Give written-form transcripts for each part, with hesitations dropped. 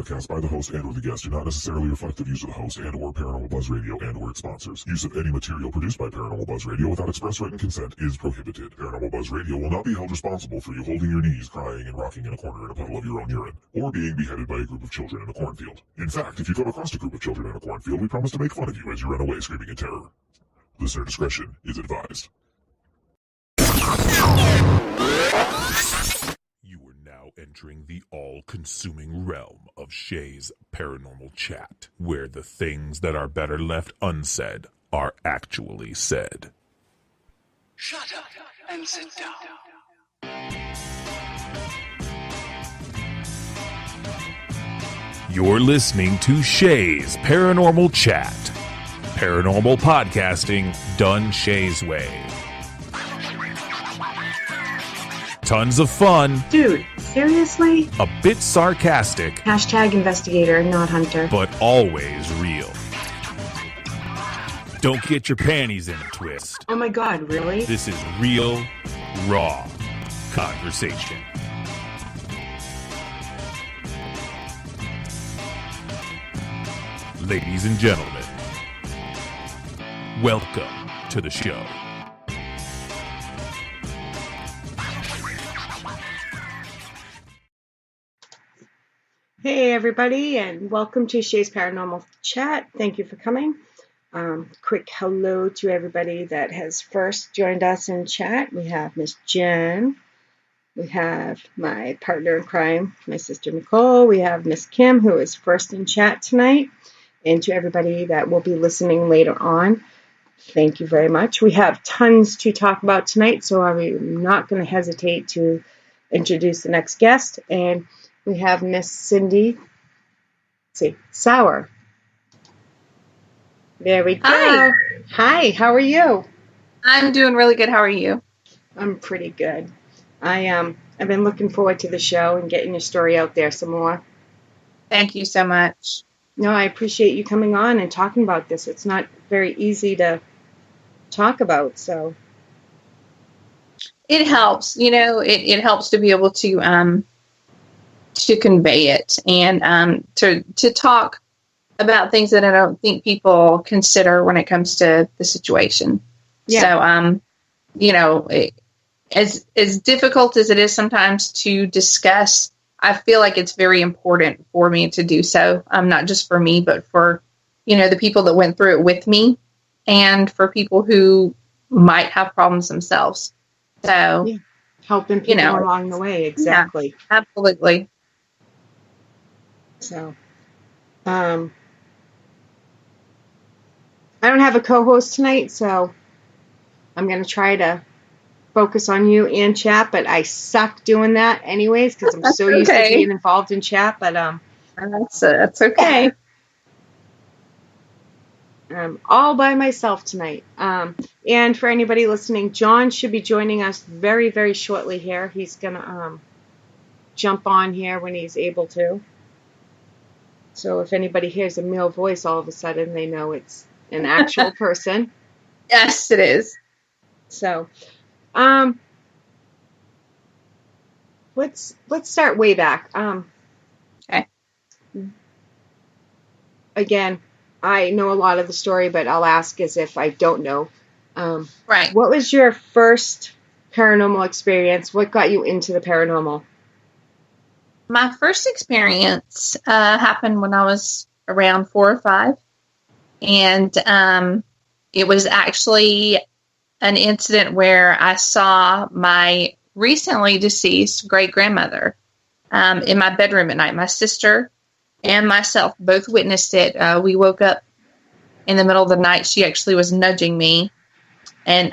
broadcast by the host and or the guest do not necessarily reflect the views of the host and or Paranormal Buzz Radio and or its sponsors. Use of any material produced by Paranormal Buzz Radio without express written consent is prohibited. Paranormal Buzz Radio will not be held responsible for you holding your knees, crying, and rocking in a corner in a puddle of your own urine, or being beheaded by a group of children in a cornfield. In fact, if you come across a group of children in a cornfield, we promise to make fun of you as you run away screaming in terror. Listener discretion is advised. You are now entering the all-consuming realm of Shea's Paranormal Chat, where the things that are better left unsaid are actually said. Shut up and sit down. You're listening to Shea's Paranormal Chat. Paranormal podcasting done Shea's way. Tons of fun. Dude, seriously? A bit sarcastic. Hashtag investigator, not hunter. But always real. Don't get your panties in a twist. Oh my god, really? This is real, raw conversation. Ladies and gentlemen, welcome to the show. Hey everybody, and welcome to Shea's Paranormal Chat. Thank you for coming. Quick hello to everybody that has first joined us in chat. We have Miss Jen. We have my partner in crime, my sister Nicole. We have Miss Kim, who is first in chat tonight. And to everybody that will be listening later on, thank you very much. We have tons to talk about tonight, so I'm not going to hesitate to introduce the next guest. And we have Miss Cindy, Sauer. There we go. Hi. Hi, how are you? I'm doing really good. How are you? I'm pretty good. I've been looking forward to the show and getting your story out there some more. Thank you so much. No, I appreciate you coming on and talking about this. It's not very easy to talk about, so. It helps, it helps to be able to convey it and to talk about things that I don't think people consider when it comes to the situation. Yeah. So, as difficult as it is sometimes to discuss, I feel like it's very important for me to do so. Not just for me, but for, the people that went through it with me and for people who might have problems themselves. So, yeah. Helping people along the way. Exactly. Yeah, absolutely. So, I don't have a co-host tonight, so I'm going to try to focus on you and chat, but I suck doing that anyways because I'm so used to being involved in chat, but that's okay. I'm all by myself tonight. And for anybody listening, John should be joining us very, very shortly here. He's going to jump on here when he's able to. So if anybody hears a male voice all of a sudden, they know it's an actual person. Yes, it is. So, let's start way back. Okay. Again, I know a lot of the story, but I'll ask as if I don't know. Right. What was your first paranormal experience? What got you into the paranormal? My first experience happened when I was around 4 or 5. And it was actually an incident where I saw my recently deceased great-grandmother in my bedroom at night. My sister and myself both witnessed it. We woke up in the middle of the night. She actually was nudging me and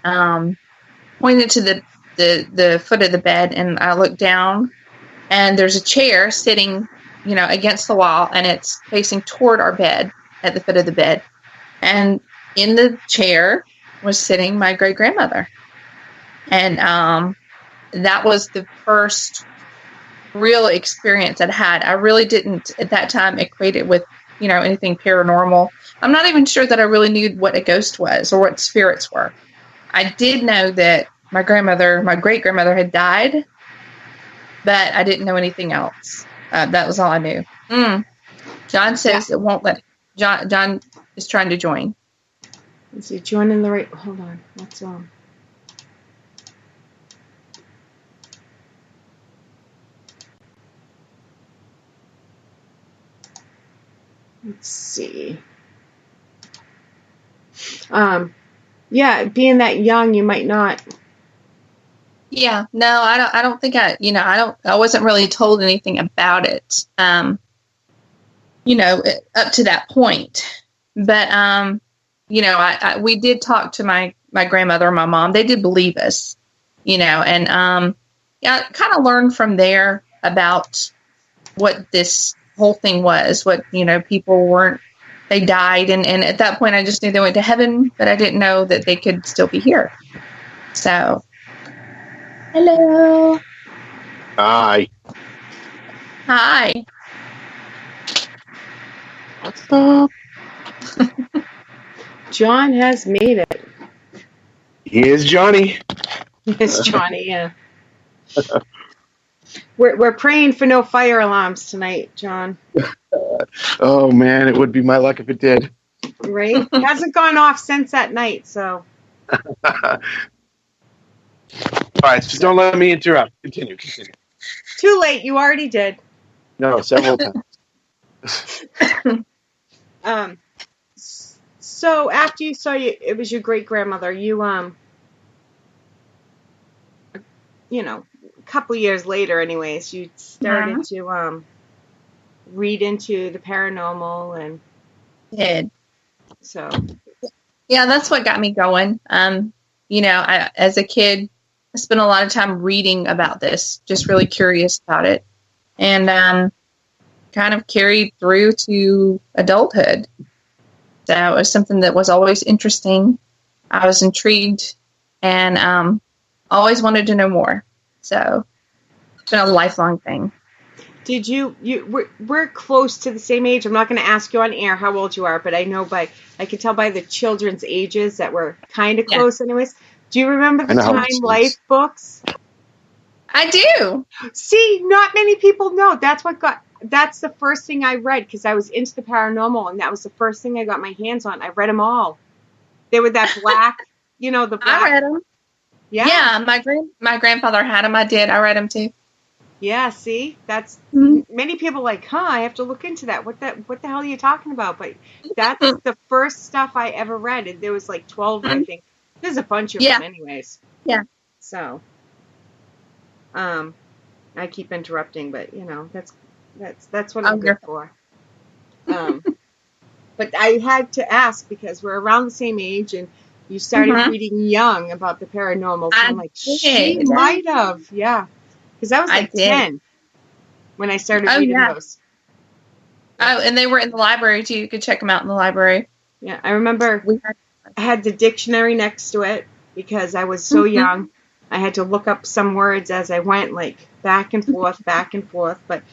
pointed to the foot of the bed, and I looked down, and there's a chair sitting, against the wall, and it's facing toward our bed at the foot of the bed. And in the chair was sitting my great-grandmother. And that was the first real experience I'd had. I really didn't, at that time, equate it with, anything paranormal. I'm not even sure that I really knew what a ghost was or what spirits were. I did know that my great-grandmother had died, but I didn't know anything else. That was all I knew. John says it won't let John is trying to join. Is he joining the right? Hold on. What's on? Let's see. Yeah, being that young, you might not. Yeah, no, I don't think I wasn't really told anything about it. Up to that point. But we did talk to my grandmother and my mom. They did believe us, and I kind of learned from there about what this whole thing was. What people weren't. They died, and at that point, I just knew they went to heaven, but I didn't know that they could still be here. So, hello. Hi. Hi. What's up? John has made it. He is Johnny. It's Johnny, yeah. We're praying for no fire alarms tonight, John. Oh, man, it would be my luck if it did. Right? It hasn't gone off since that night, so. All right, so don't let me interrupt. Continue. Too late. You already did. No, several times. So after you saw it was your great grandmother. You a couple years later, anyways, you started to read into the paranormal and Did. So. Yeah, that's what got me going. As a kid, I spent a lot of time reading about this, just really curious about it, and kind of carried through to adulthood. So it was something that was always interesting. I was intrigued and always wanted to know more. So it's been a lifelong thing. Did we're close to the same age. I'm not going to ask you on air how old you are, but I know I can tell by the children's ages that we're kind of close anyways. Do you remember the Time Life books? I do. See, not many people know. That's the first thing I read because I was into the paranormal, and that was the first thing I got my hands on. I read them all. They were that black, the black. I read them. Yeah. My grandfather had them. I did. I read them too. Yeah, see, that's many people like, I have to look into that. What the hell are you talking about? But that's the first stuff I ever read, and there was like 12, I think. There's a bunch of them, anyways. Yeah. So, I keep interrupting, but that's what I'm good for. But I had to ask because we're around the same age, and you started reading young about the paranormal. So I'm like, she might have, yeah. Because I was like 10 when I started reading those. Oh, and they were in the library, too. You could check them out in the library. Yeah, I remember I had the dictionary next to it because I was so young. I had to look up some words as I went, like back and forth. But,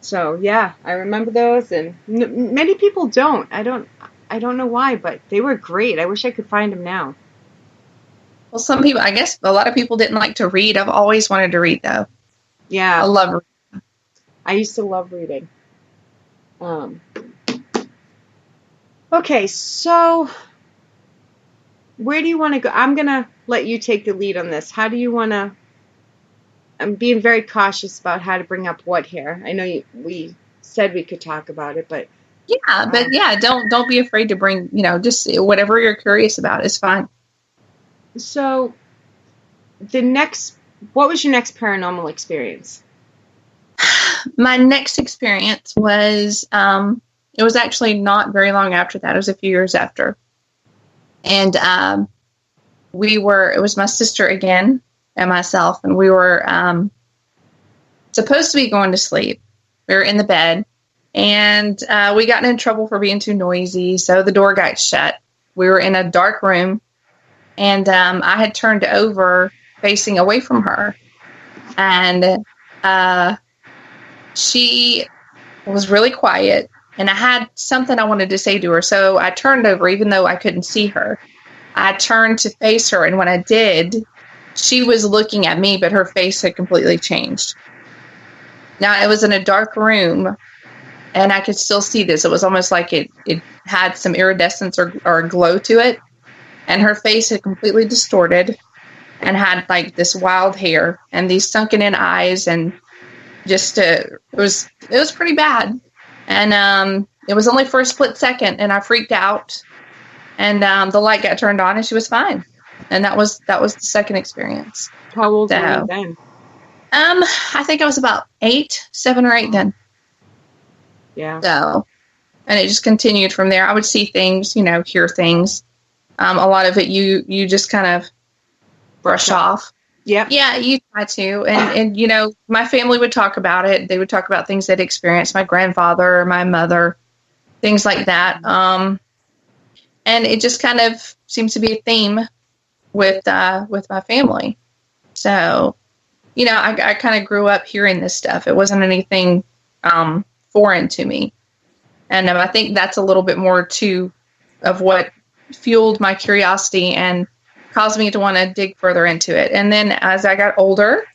so, yeah, I remember those. And many people don't. I don't know why, but they were great. I wish I could find them now. Well, some people, I guess a lot of people didn't like to read. I've always wanted to read, though. Yeah. I love reading. I used to love reading. Okay, so where do you want to go? I'm going to let you take the lead on this. How do you want to... I'm being very cautious about how to bring up what here. I know we said we could talk about it, but... Yeah, don't be afraid to bring, just whatever you're curious about. It's fine. So, what was your next paranormal experience? My next experience was, it was actually not very long after that. It was a few years after. And it was my sister again and myself, and we were supposed to be going to sleep. We were in the bed, and we got in trouble for being too noisy, so the door got shut. We were in a dark room. And I had turned over facing away from her. And she was really quiet. And I had something I wanted to say to her. So I turned over, even though I couldn't see her. I turned to face her. And when I did, she was looking at me, but her face had completely changed. Now, it was in a dark room. and I could still see this. It was almost like it had some iridescence or a glow to it. And her face had completely distorted and had like this wild hair and these sunken in eyes, and just it was pretty bad. And it was only for a split second, and I freaked out. And the light got turned on, and she was fine. And that was the second experience. How old were you then? I think I was about 7 or 8 then. Yeah. So, and it just continued from there. I would see things, hear things. A lot of it you just kind of brush off. Yeah. Yeah, you try to. And my family would talk about it. They would talk about things they'd experienced, my grandfather, my mother, things like that. And it just kind of seems to be a theme with my family. So, I kind of grew up hearing this stuff. It wasn't anything foreign to me. And I think that's a little bit more too of what fueled my curiosity and caused me to want to dig further into it. And then as I got older,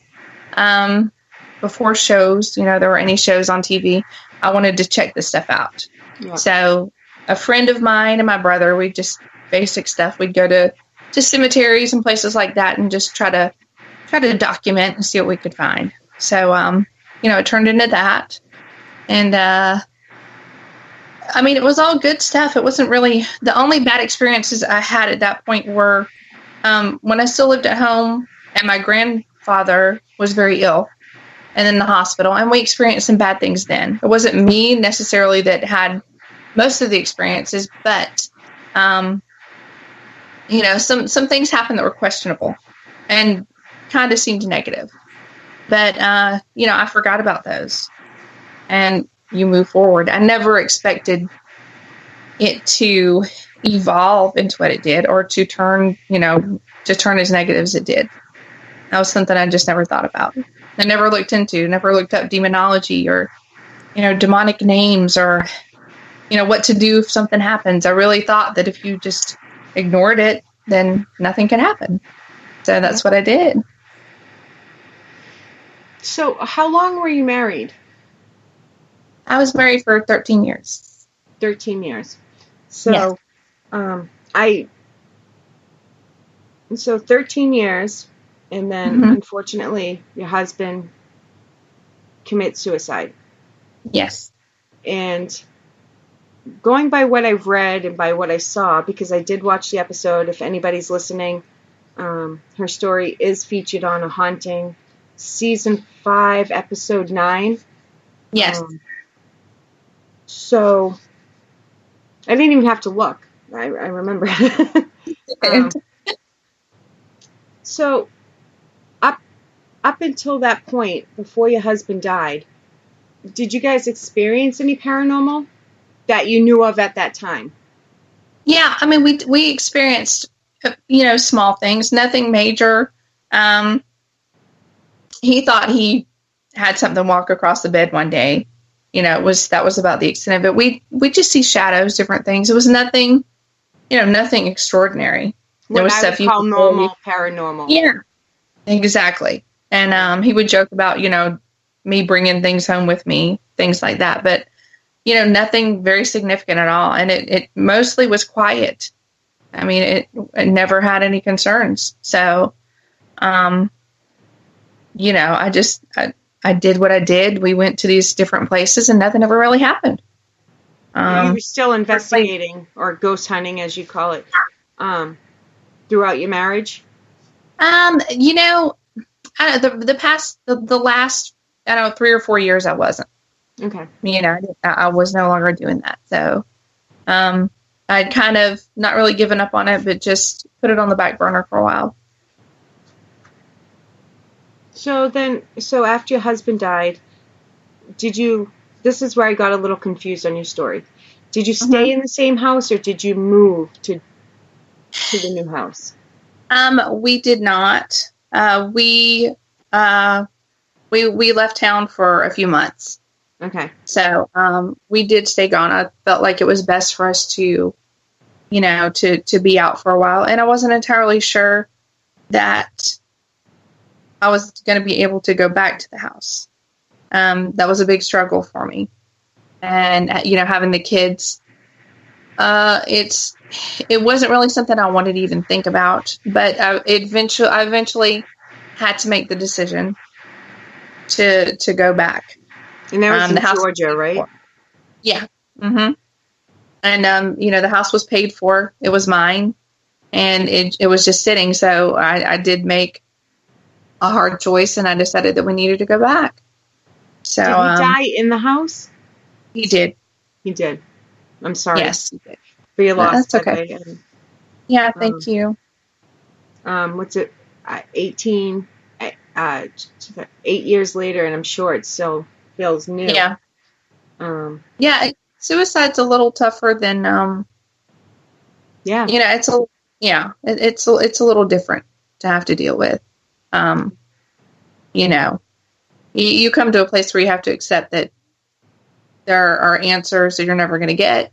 before shows, there were any shows on TV, I wanted to check this stuff out. Yeah. So a friend of mine and my brother, we just basic stuff. We'd go to cemeteries and places like that and just try to document and see what we could find. So, it turned into that. And, it was all good stuff. It wasn't really, the only bad experiences I had at that point were when I still lived at home and my grandfather was very ill and in the hospital, and we experienced some bad things then. It wasn't me necessarily that had most of the experiences, but, some things happened that were questionable and kind of seemed negative. But, I forgot about those. And you move forward. I never expected it to evolve into what it did, or to turn as negative as it did. That was something I just never thought about. I never looked up demonology or, demonic names or, what to do if something happens. I really thought that if you just ignored it, then nothing can happen. So that's what I did. So how long were you married? I was married for 13 years. 13 years. So, yes. So 13 years, and then unfortunately your husband commits suicide. Yes. And going by what I've read and by what I saw, because I did watch the episode, if anybody's listening, her story is featured on A Haunting, season 5, episode 9. Yes. So I didn't even have to look. I remember. So up until that point, before your husband died, did you guys experience any paranormal that you knew of at that time? Yeah, we experienced, small things, nothing major. He thought he had something walk across the bed one day. That was about the extent of it. We just see shadows, different things. It was nothing, nothing extraordinary. There was stuff you call normal, paranormal. Yeah, exactly. And he would joke about, me bringing things home with me, things like that. But, nothing very significant at all. And it mostly was quiet. It never had any concerns. So, I did what I did. We went to these different places and nothing ever really happened. You were still investigating, or ghost hunting, as you call it, throughout your marriage? The last, 3 or 4 years I wasn't. Okay. I was no longer doing that. So, I'd kind of not really given up on it, but just put it on the back burner for a while. So after your husband died, this is where I got a little confused on your story. Did you stay in the same house, or did you move to the new house? We did not. We left town for a few months. Okay. So, we did stay gone. I felt like it was best for us to, to be out for a while. And I wasn't entirely sure that I was going to be able to go back to the house. That was a big struggle for me. and having the kids. It wasn't really something I wanted to even think about, but I eventually had to make the decision to go back. And that was in The house Georgia, right? Yeah. Mm-hmm. And the house was paid for. It was mine, and it was just sitting. So I did make a hard choice, and I decided that we needed to go back. So did he die in the house? He did. He did. I'm sorry. Yes, he did. For your loss. That's okay. And, yeah, thank you. What's it? 8 years later, and I'm sure it still feels new. Yeah. Suicide's a little tougher than yeah. It's a little different to have to deal with. You come to a place where you have to accept that there are answers that you're never going to get.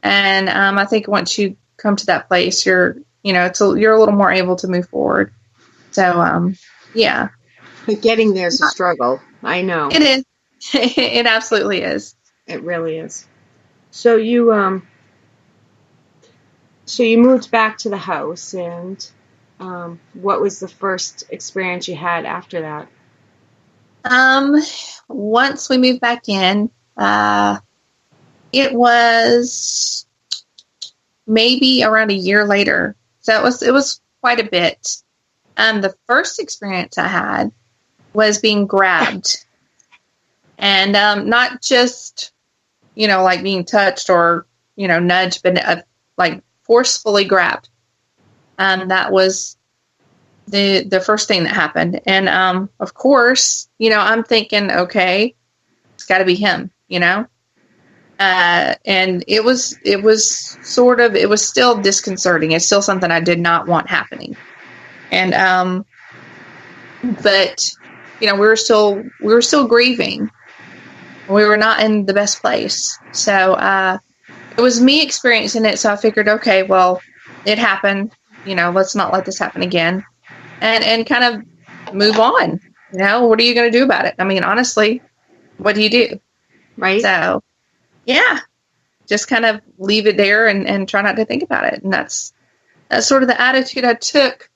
And I think once you come to that place, you're a little more able to move forward. So, yeah. But getting there is a struggle. I know. It is. It absolutely is. It really is. So you moved back to the house, and what was the first experience you had after that? Once we moved back in, it was maybe around a year later. So it was quite a bit. The first experience I had was being grabbed, and not just like being touched or nudged, but like forcefully grabbed. That was the first thing that happened, and of course, I'm thinking, okay, it's got to be him, and it was still disconcerting. It's still something I did not want happening, and but we were still grieving. We were not in the best place, so it was me experiencing it. So I figured, okay, well, it happened. Let's not let this happen again, and kind of move on. What are you going to do about it? I mean, honestly, what do you do? Right. So, yeah, just kind of leave it there and try not to think about it. And that's sort of the attitude I took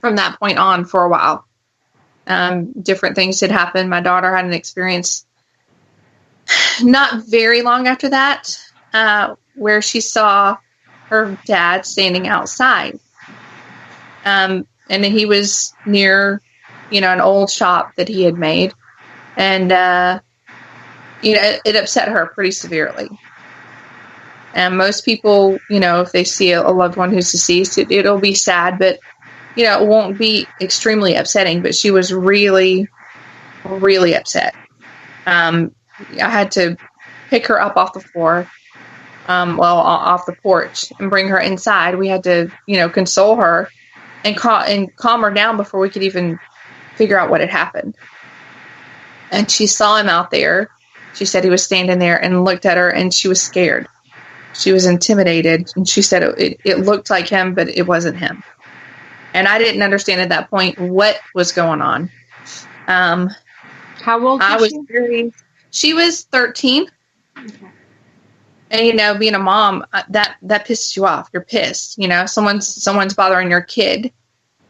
from that point on for a while. Different things did happen. My daughter had an experience not very long after that, where she saw her dad standing outside. And he was near, an old shop that he had made. And, it upset her pretty severely. And most people, if they see a loved one who's deceased, it'll be sad, but, it won't be extremely upsetting. But she was really, really upset. I had to pick her up off the floor, off the porch, and bring her inside. We had to, console her and calm her down before we could even figure out what had happened. And she saw him out there. She said he was standing there and looked at her, and she was scared. She was intimidated, and she said it looked like him, but it wasn't him. And I didn't understand at that point what was going on. How old was she? She was 13. Okay. And, being a mom, that pisses you off. You're pissed. Someone's bothering your kid.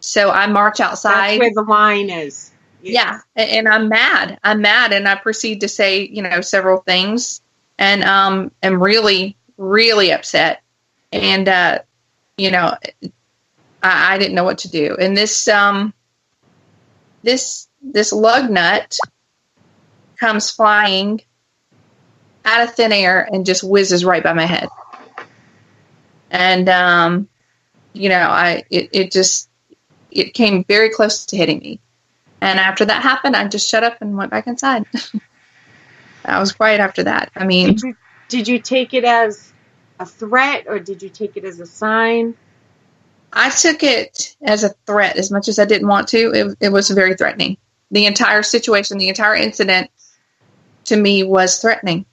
So I march outside. That's where the line is. Yeah. And I'm mad. And I proceed to say, several things. And am really, really upset. And, I didn't know what to do. And this lug nut comes flying out of thin air and just whizzes right by my head. And, it came very close to hitting me. And after that happened, I just shut up and went back inside. I was quiet after that. I mean, did you take it as a threat, or did you take it as a sign? I took it as a threat as much as I didn't want to. It was very threatening. The entire situation, the entire incident to me was threatening.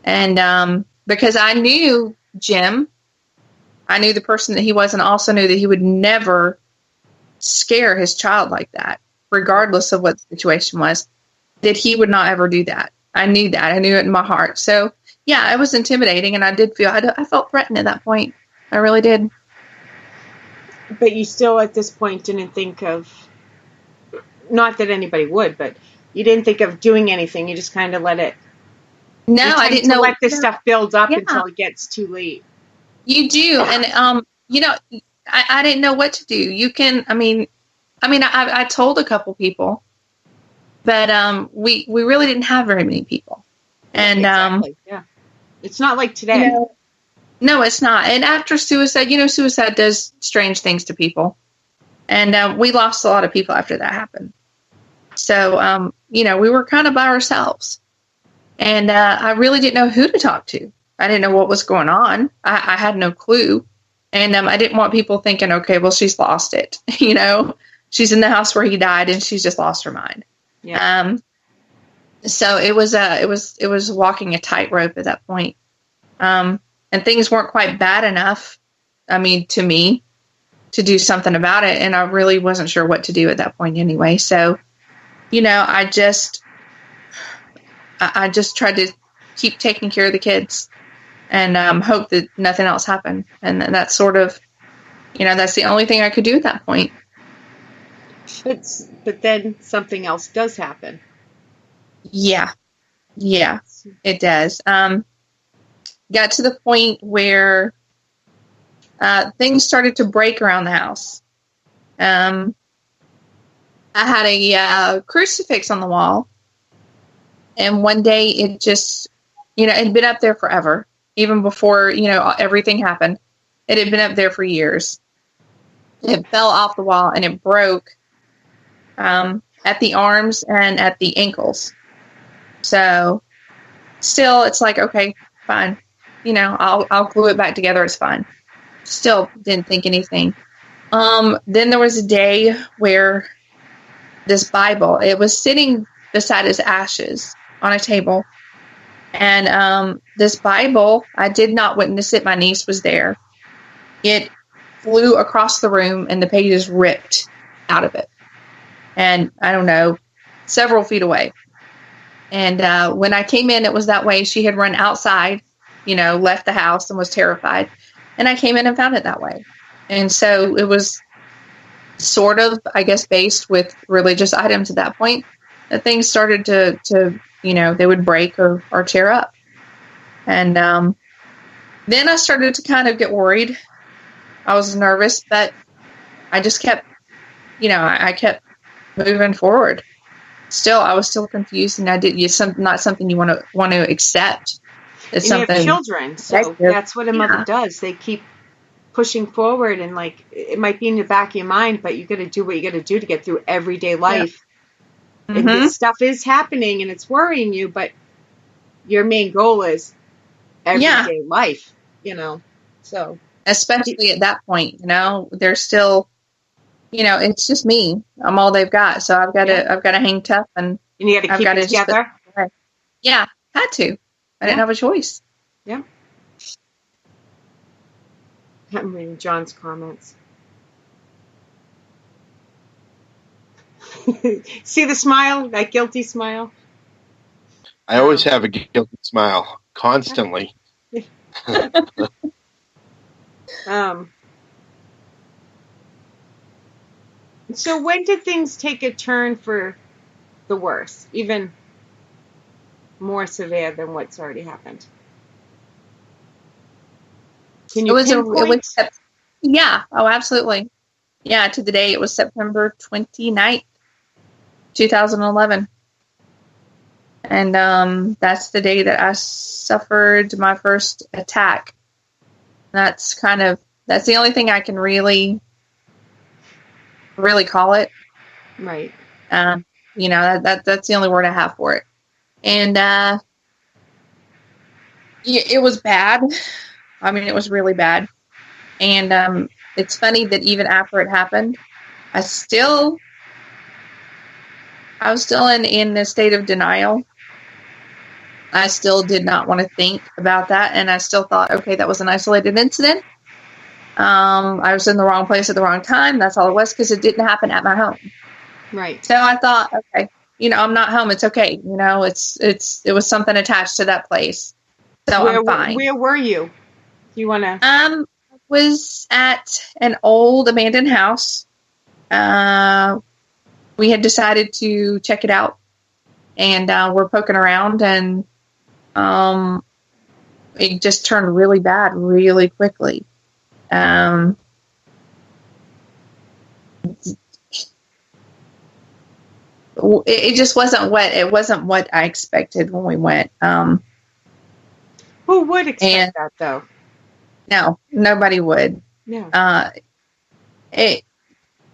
And because I knew Jim, I knew the person that he was, and also knew that he would never scare his child like that, regardless of what the situation was, that he would not ever do that. I knew that. I knew it in my heart. So, yeah, it was intimidating, and I did feel, I felt threatened at that point. I really did. But you still, at this point, didn't think of, not that anybody would, but you didn't think of doing anything. You just kind of let it. No, I didn't know. Let this stuff build up Yeah. until it gets too late. You do, and you know, I didn't know what to do. You can, I told a couple people, but we really didn't have very many people, and Exactly. Yeah, it's not like today. You know, no, it's not. And after suicide, you know, suicide does strange things to people, and we lost a lot of people after that happened. So, you know, we were kind of by ourselves, and I really didn't know who to talk to. I didn't know what was going on. I had no clue. And I didn't want people thinking, okay, well, she's lost it. You know, she's in the house where he died and she's just lost her mind. Yeah. So it was walking a tightrope at that point. And things weren't quite bad enough, to me, to do something about it. And I really wasn't sure what to do at that point anyway. So, you know, I just tried to keep taking care of the kids and hope that nothing else happened. And that's sort of, you know, that's the only thing I could do at that point. But then something else does happen. Yeah, it does. Got to the point where things started to break around the house. I had a crucifix on the wall, and one day it just, you know, it had been up there forever. Even before, you know, everything happened, it had been up there for years. It fell off the wall and it broke at the arms and at the ankles. So still, it's like, okay, fine. You know, I'll glue it back together. It's fine. Still didn't think anything. Then there was a day where this Bible, it was sitting beside his ashes on a table. And this Bible, I did not witness it. My niece was there. It flew across the room and the pages ripped out of it. And I don't know, several feet away. And when I came in, it was that way. She had run outside, you know, left the house and was terrified. And I came in and found it that way. And so it was sort of, I guess, based with religious items at that point, that things started to you know, they would break or tear up. And then I started to kind of get worried. I was nervous, but I just kept, you know, I kept moving forward. Still, I was still confused, and not something you want to accept. It's and something. You have children, so that's what a mother does. They keep pushing forward, and like it might be in the back of your mind, but you got to do what you got to do to get through everyday life. Yeah. And this stuff is happening and it's worrying you, but your main goal is everyday life, you know. So especially at that point, you know, they're still, you know, it's just me. I'm all they've got. So I've got to hang tough and you got to keep it together. Yeah, had to. I didn't have a choice. Yeah. I'm reading John's comments. See the smile, that guilty smile? I always have a guilty smile, constantly. So when did things take a turn for the worse, even more severe than what's already happened? Can you pinpoint? Yeah, oh, absolutely. Yeah, to the day it was September 29th. 2011. And that's the day that I suffered my first attack. That's the only thing I can really call it. Right. You know, that's the only word I have for it. And it was bad. I mean, it was really bad. And it's funny that even after it happened, I was still in a state of denial. I still did not want to think about that. And I still thought, okay, that was an isolated incident. I was in the wrong place at the wrong time. That's all it was, because it didn't happen at my home. Right. So I thought, okay, I'm not home. It's okay. It was something attached to that place. So I'm fine. Where were you? Do you want to? Was at an old abandoned house. We had decided to check it out, and we're poking around, and it just turned really bad really quickly. It just wasn't what I expected when we went. Who would expect that, though? No, nobody would. Yeah.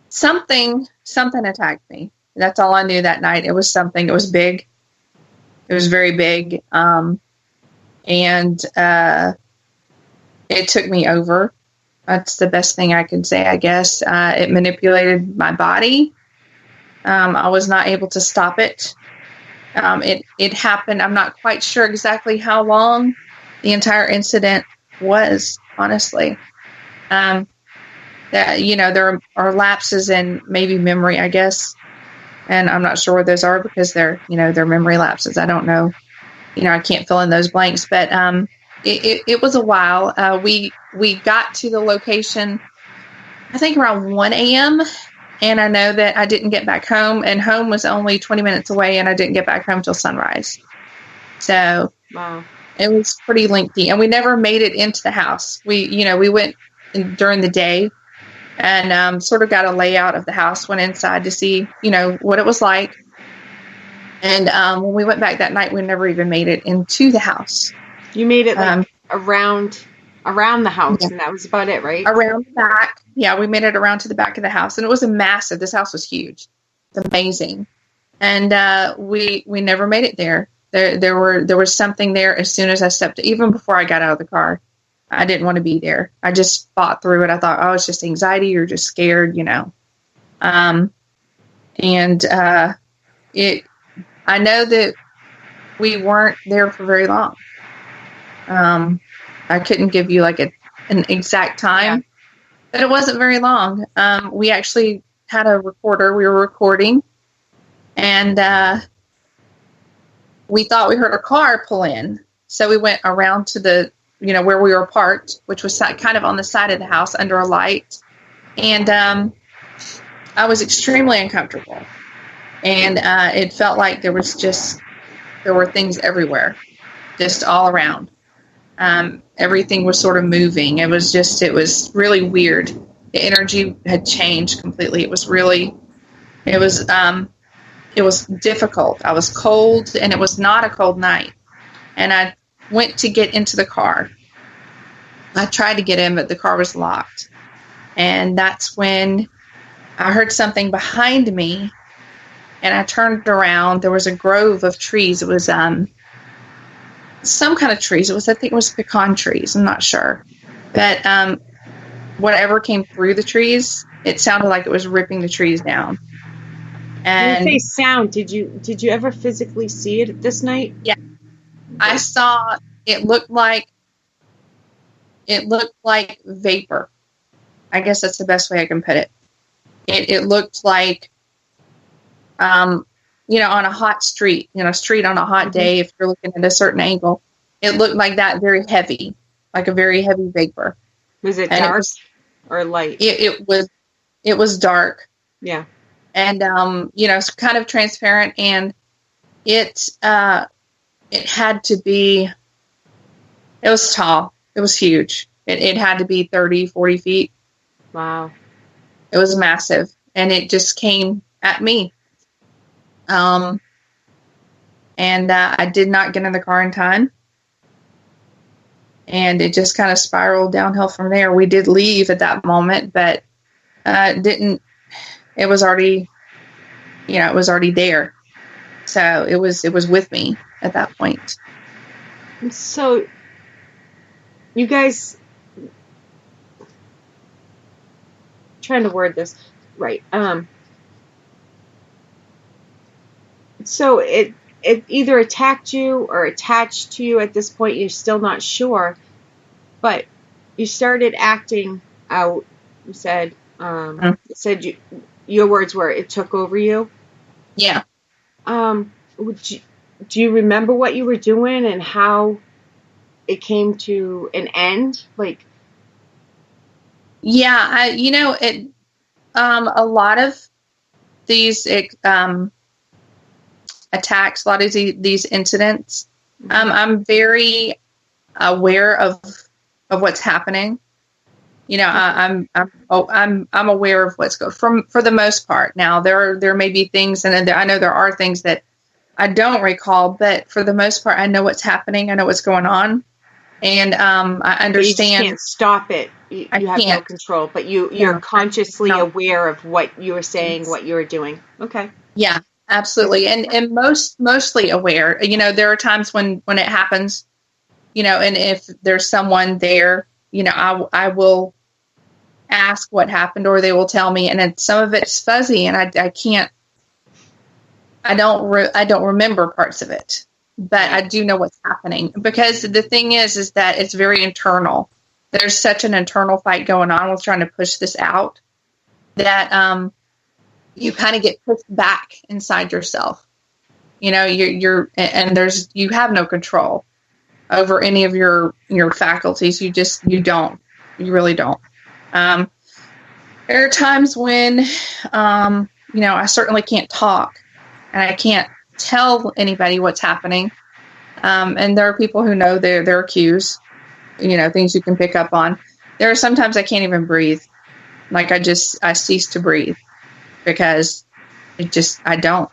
Something attacked me. That's all I knew that night. It was something. It was big. It was very big. And it took me over. That's the best thing I can say, I guess. It manipulated my body. I was not able to stop it. It happened. I'm not quite sure exactly how long the entire incident was, honestly. That there are lapses in maybe memory, I guess, and I'm not sure what those are because they're memory lapses. I don't know. I can't fill in those blanks, but it was a while. We got to the location, I think around 1 a.m. And I know that I didn't get back home, and home was only 20 minutes away, and I didn't get back home till sunrise. So wow. It was pretty lengthy, and we never made it into the house. We went during the day and sort of got a layout of the house, went inside to see, what it was like. And when we went back that night, we never even made it into the house. You made it around the house, yeah. And that was about it, right? Around the back. Yeah, we made it around to the back of the house, and it was this house was huge. It's amazing. And we never made it there. There was something there as soon as I stepped, even before I got out of the car. I didn't want to be there. I just fought through it. I thought, oh, it's just anxiety. You're just scared, I know that we weren't there for very long. I couldn't give you an exact time, but it wasn't very long. We actually had a recorder. We were recording, and we thought we heard a car pull in. So we went around to the, where we were parked, which was kind of on the side of the house under a light. And I was extremely uncomfortable. And it felt like there were things everywhere, just all around. Everything was sort of moving. It was really weird. The energy had changed completely. It was difficult. I was cold, and it was not a cold night. And I went to get into the car. I tried to get in, but the car was locked. And that's when I heard something behind me, and I turned around. There was a grove of trees. It was some kind of trees. I think it was pecan trees. I'm not sure. But whatever came through the trees, it sounded like it was ripping the trees down. And when you say sound, did you ever physically see it this night? Yeah. I saw it looked like vapor. I guess that's the best way I can put it. It looked like on a hot street, street on a hot day, if you're looking at a certain angle, it looked like that, very heavy, like a very heavy vapor. Was it dark or light? It was dark. Yeah. And, it's kind of transparent, and it had to be, it was tall. It was huge. It had to be 30, 40 feet. Wow. It was massive, and it just came at me. And I did not get in the car in time. And it just kind of spiraled downhill from there. We did leave at that moment, but it was already there. So it was with me at that point. So you guys, trying to word this right. So it either attacked you or attached to you. At this point, you're still not sure, but you started acting out. You said, your words were, it took over you. Yeah. Do you remember what you were doing and how it came to an end? Like, Yeah, a lot of these attacks, a lot of these incidents, I'm very aware of what's happening. I'm aware of what's going for the most part. Now there may be things, and I know there are things that I don't recall, but for the most part, I know what's happening. I know what's going on, and I understand. You just can't stop it. You have no control, but you're consciously aware of what you were saying, what you were doing. Okay. Yeah, absolutely, and mostly aware. There are times when it happens, and if there's someone there, I will ask what happened, or they will tell me, and some of it's fuzzy, and I don't remember parts of it, but I do know what's happening, because the thing is that it's very internal. There's such an internal fight going on with trying to push this out that you kind of get pushed back inside yourself. You have no control over any of your faculties. You really don't. There are times when, I certainly can't talk, and I can't tell anybody what's happening. And there are people who know their cues, things you can pick up on. There are sometimes I can't even breathe. Like I cease to breathe because I don't.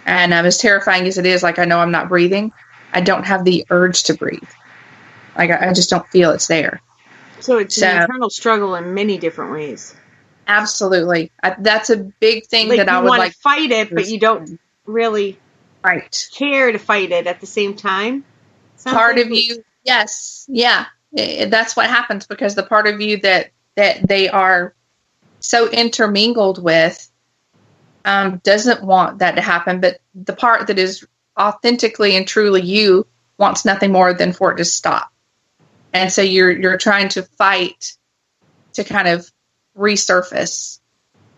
And as terrifying as it is, like I know I'm not breathing, I don't have the urge to breathe. Like I just don't feel it's there. So it's an internal struggle in many different ways. Absolutely. That's a big thing that I would like. You want to fight it, but you don't really care to fight it at the same time. Part of you, yes. Yeah. That's what happens, because the part of you that they are so intermingled with doesn't want that to happen. But the part that is authentically and truly you wants nothing more than for it to stop. And so you're trying to fight to kind of resurface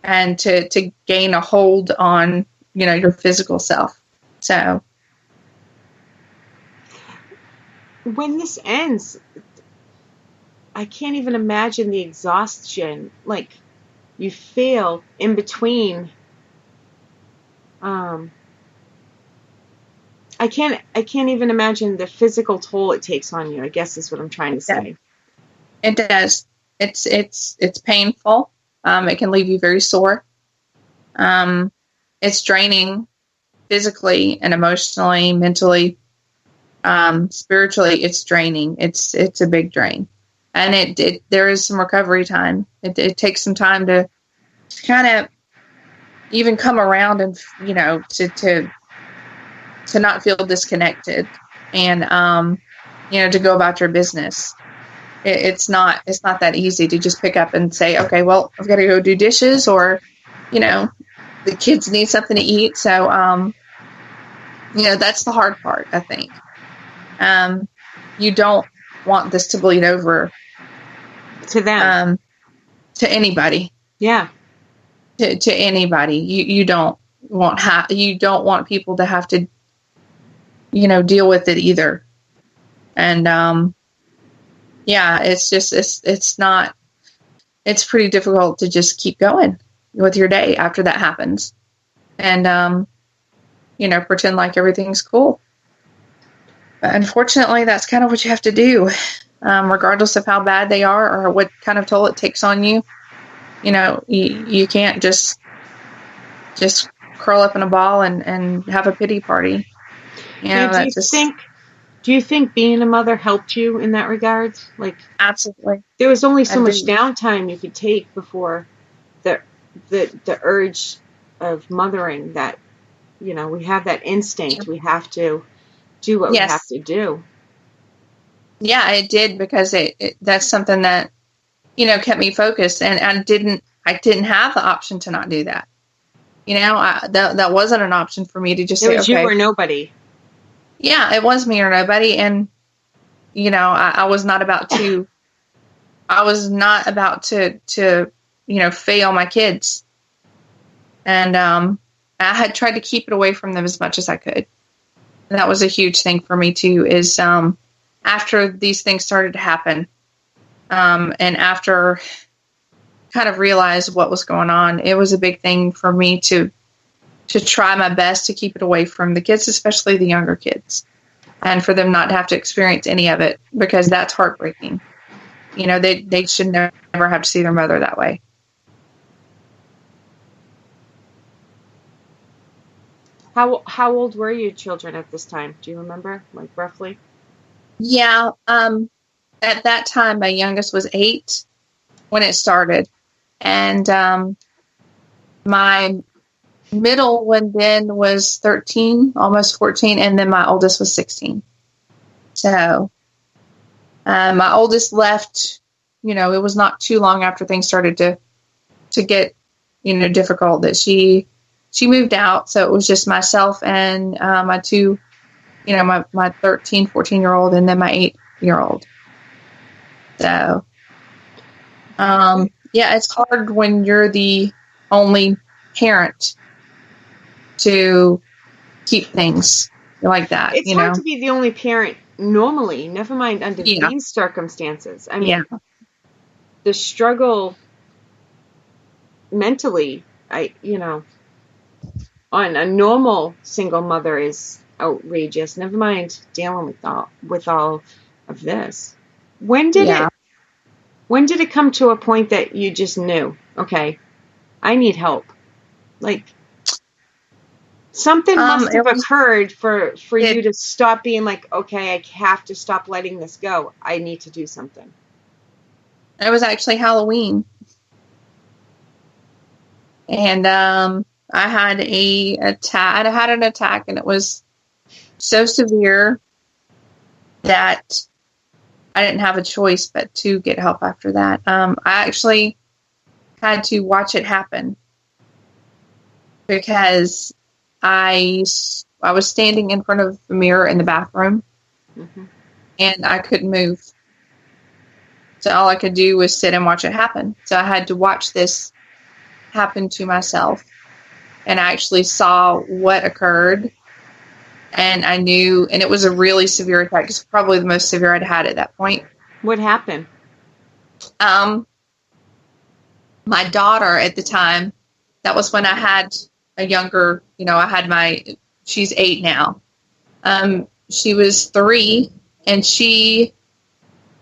and to gain a hold on, your physical self. So when this ends, I can't even imagine the exhaustion. Like you feel in between. I can't even imagine the physical toll it takes on you, I guess is what I'm trying to say. It does. It's painful. It can leave you very sore. It's draining physically and emotionally, mentally, spiritually. It's draining. It's a big drain, and there is some recovery time. It takes some time to kind of even come around and to not feel disconnected and to go about your business. It's not that easy to just pick up and say, okay, well, I've got to go do dishes, or the kids need something to eat. So that's the hard part, I think. You don't want this to bleed over to them, to anybody. Yeah. To anybody. You don't want people to have to deal with it either. And it's pretty difficult to just keep going with your day after that happens, and pretend like everything's cool. But unfortunately, that's kind of what you have to do, regardless of how bad they are or what kind of toll it takes on you. You can't just curl up in a ball and have a pity party. Do you think being a mother helped you in that regard? Like, absolutely. There was only so much downtime you could take before the urge of mothering that, we have that instinct. We have to do what we have to do. Yeah, it did, because that's something that, kept me focused, and I didn't have the option to not do that. That wasn't an option for me to just say, it was you or nobody. Yeah, it was me or nobody. And, I was not about to, fail my kids. And, I had tried to keep it away from them as much as I could. And that was a huge thing for me too, is after these things started to happen, and after kind of realized what was going on, it was a big thing for me to try my best to keep it away from the kids, especially the younger kids, and for them not to have to experience any of it, because that's heartbreaking. You know, they should never have to see their mother that way. How old were your children at this time? Do you remember, like, roughly? Yeah. At that time, my youngest was 8 when it started. And my middle one then was 13, almost 14. And then my oldest was 16. So my oldest left, you know, it was not too long after things started to get, you know, difficult that she moved out. So it was just myself and my two, you know, my 13, 14-year-old, and then my 8-year-old. So, yeah, it's hard when you're the only parent to keep things like that. It's hard to be the only parent normally, never mind under these circumstances. I mean, the struggle mentally, on a normal single mother is outrageous. Never mind dealing with all of this. When did it come to a point that you just knew, okay, I need help? Like, something must have occurred for you to stop being like, okay, I have to stop letting this go. I need to do something. It was actually Halloween. And I had an attack, and it was so severe that I didn't have a choice but to get help after that. I actually had to watch it happen because I was standing in front of the mirror in the bathroom, and I couldn't move. So all I could do was sit and watch it happen. So I had to watch this happen to myself. And I actually saw what occurred. And I knew, and it was a really severe attack. It's probably the most severe I'd had at that point. What happened? My daughter at the time, that was when I had a younger, she's 8 now. She was 3, and she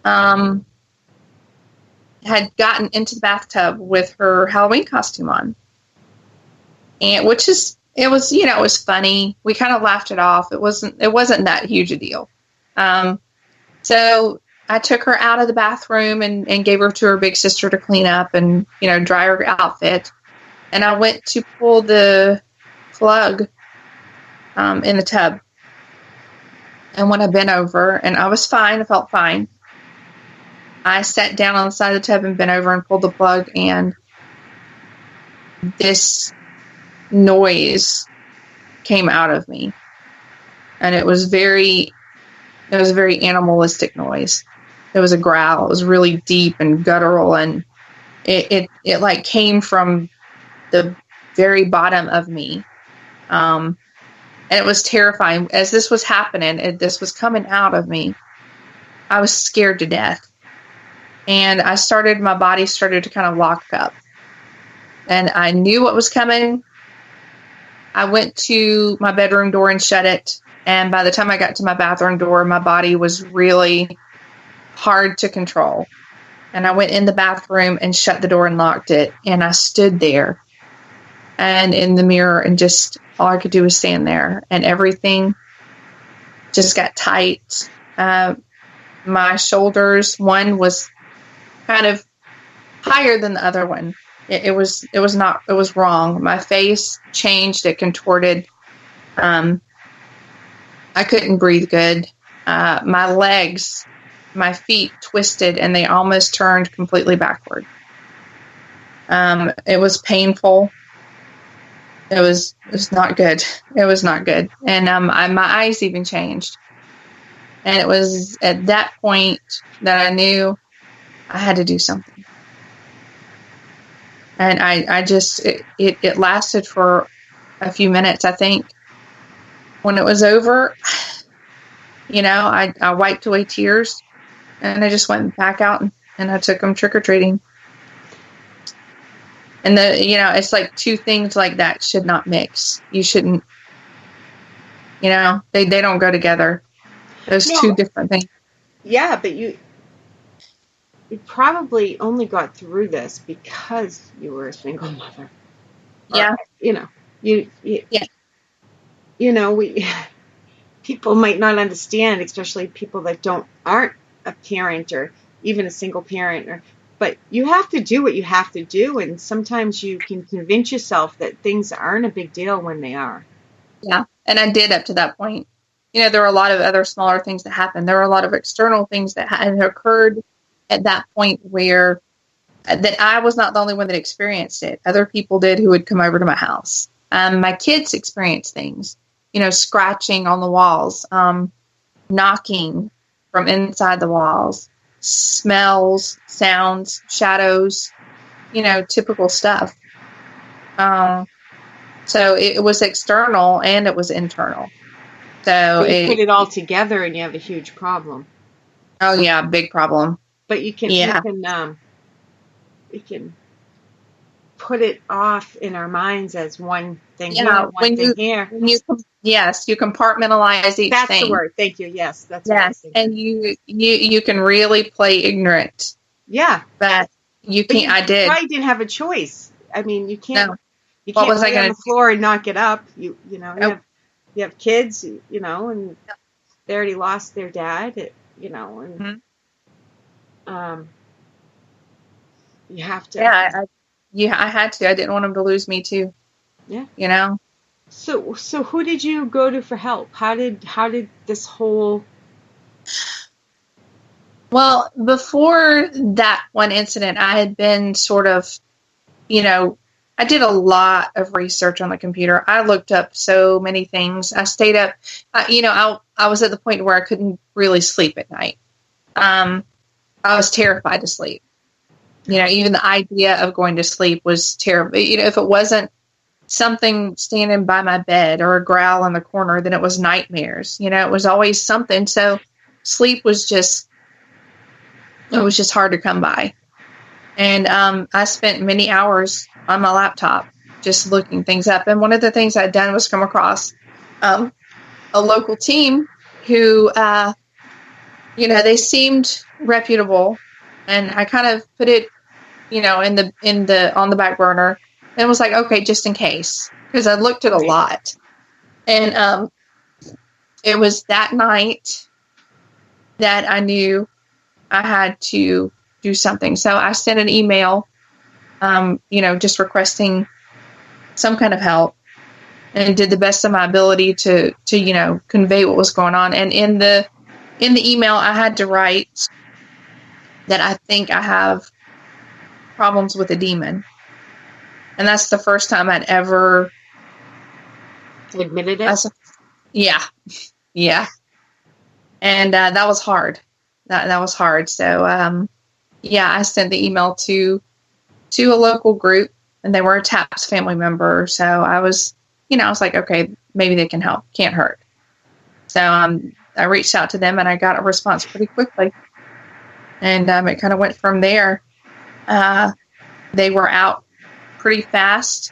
had gotten into the bathtub with her Halloween costume on. And it was funny. We kind of laughed it off. It wasn't that huge a deal. So I took her out of the bathroom and gave her to her big sister to clean up and, dry her outfit. And I went to pull the plug in the tub. And when I bent over, and I was fine, I felt fine. I sat down on the side of the tub and bent over and pulled the plug, and this noise came out of me. And it was a very animalistic noise. It was a growl. It was really deep and guttural, and it like came from the very bottom of me. And it was terrifying. As this was happening, this was coming out of me, I was scared to death. And my body started to kind of lock up. And I knew what was coming. I went to my bedroom door and shut it. And by the time I got to my bathroom door, my body was really hard to control. And I went in the bathroom and shut the door and locked it. And I stood there and in the mirror, and just all I could do was stand there. And everything just got tight. My shoulders, one was kind of higher than the other one. It was wrong. My face changed. It contorted. I couldn't breathe good. My legs, my feet twisted, and they almost turned completely backward. It was painful. It was not good. It was not good. And my eyes even changed. And it was at that point that I knew I had to do something. And I just, it lasted for a few minutes, I think. When it was over, I wiped away tears, and I just went back out and I took them trick-or-treating. And it's like two things like that should not mix. You shouldn't, they don't go together. Those two different things. Yeah, but you probably only got through this because you were a single mother. Yeah. People might not understand, especially people that aren't a parent or even a single parent, but you have to do what you have to do, and sometimes you can convince yourself that things aren't a big deal when they are. Yeah, and I did up to that point. There were a lot of other smaller things that happened. There were a lot of external things that had occurred at that point where that I was not the only one that experienced it. Other people did who would come over to my house. My kids experienced things, scratching on the walls, knocking from inside the walls, smells, sounds, shadows, typical stuff. So it was external and it was internal. So you put it all together and you have a huge problem. Oh yeah, big problem. But you can put it off in our minds as one thing here, one thing here. Yes, you compartmentalize each thing. That's the word. Thank you. Yes, that's what I was thinking. And you can really play ignorant. Yeah, but you can't. I did. You probably didn't have a choice. I mean, you can't. No. You can't lay on the floor and not get up. You have kids. And they already lost their dad. And you have to. Yeah, I had to. I didn't want them to lose me too. Yeah. So who did you go to for help? How did this whole? Well, before that one incident, I had been sort of, I did a lot of research on the computer. I looked up so many things. I stayed up, I was at the point where I couldn't really sleep at night. I was terrified to sleep. Even the idea of going to sleep was terrible. If it wasn't something standing by my bed or a growl in the corner, then it was nightmares. It was always something. So sleep was just hard to come by. And I spent many hours on my laptop just looking things up. And one of the things I'd done was come across a local team who, they seemed reputable. And I kind of put it, on the back burner. And was like, okay, just in case, because I looked at a lot. And it was that night that I knew I had to do something. So I sent an email, just requesting some kind of help, and did the best of my ability to convey what was going on. And in the email, I had to write that I think I have problems with a demon. And that's the first time I'd ever admitted it. Yeah. And that was hard. That was hard. So, I sent the email to a local group, and they were a TAPS family member. So I was like, okay, maybe they can help. Can't hurt. So I reached out to them, and I got a response pretty quickly. And it kind of went from there. They were out pretty fast,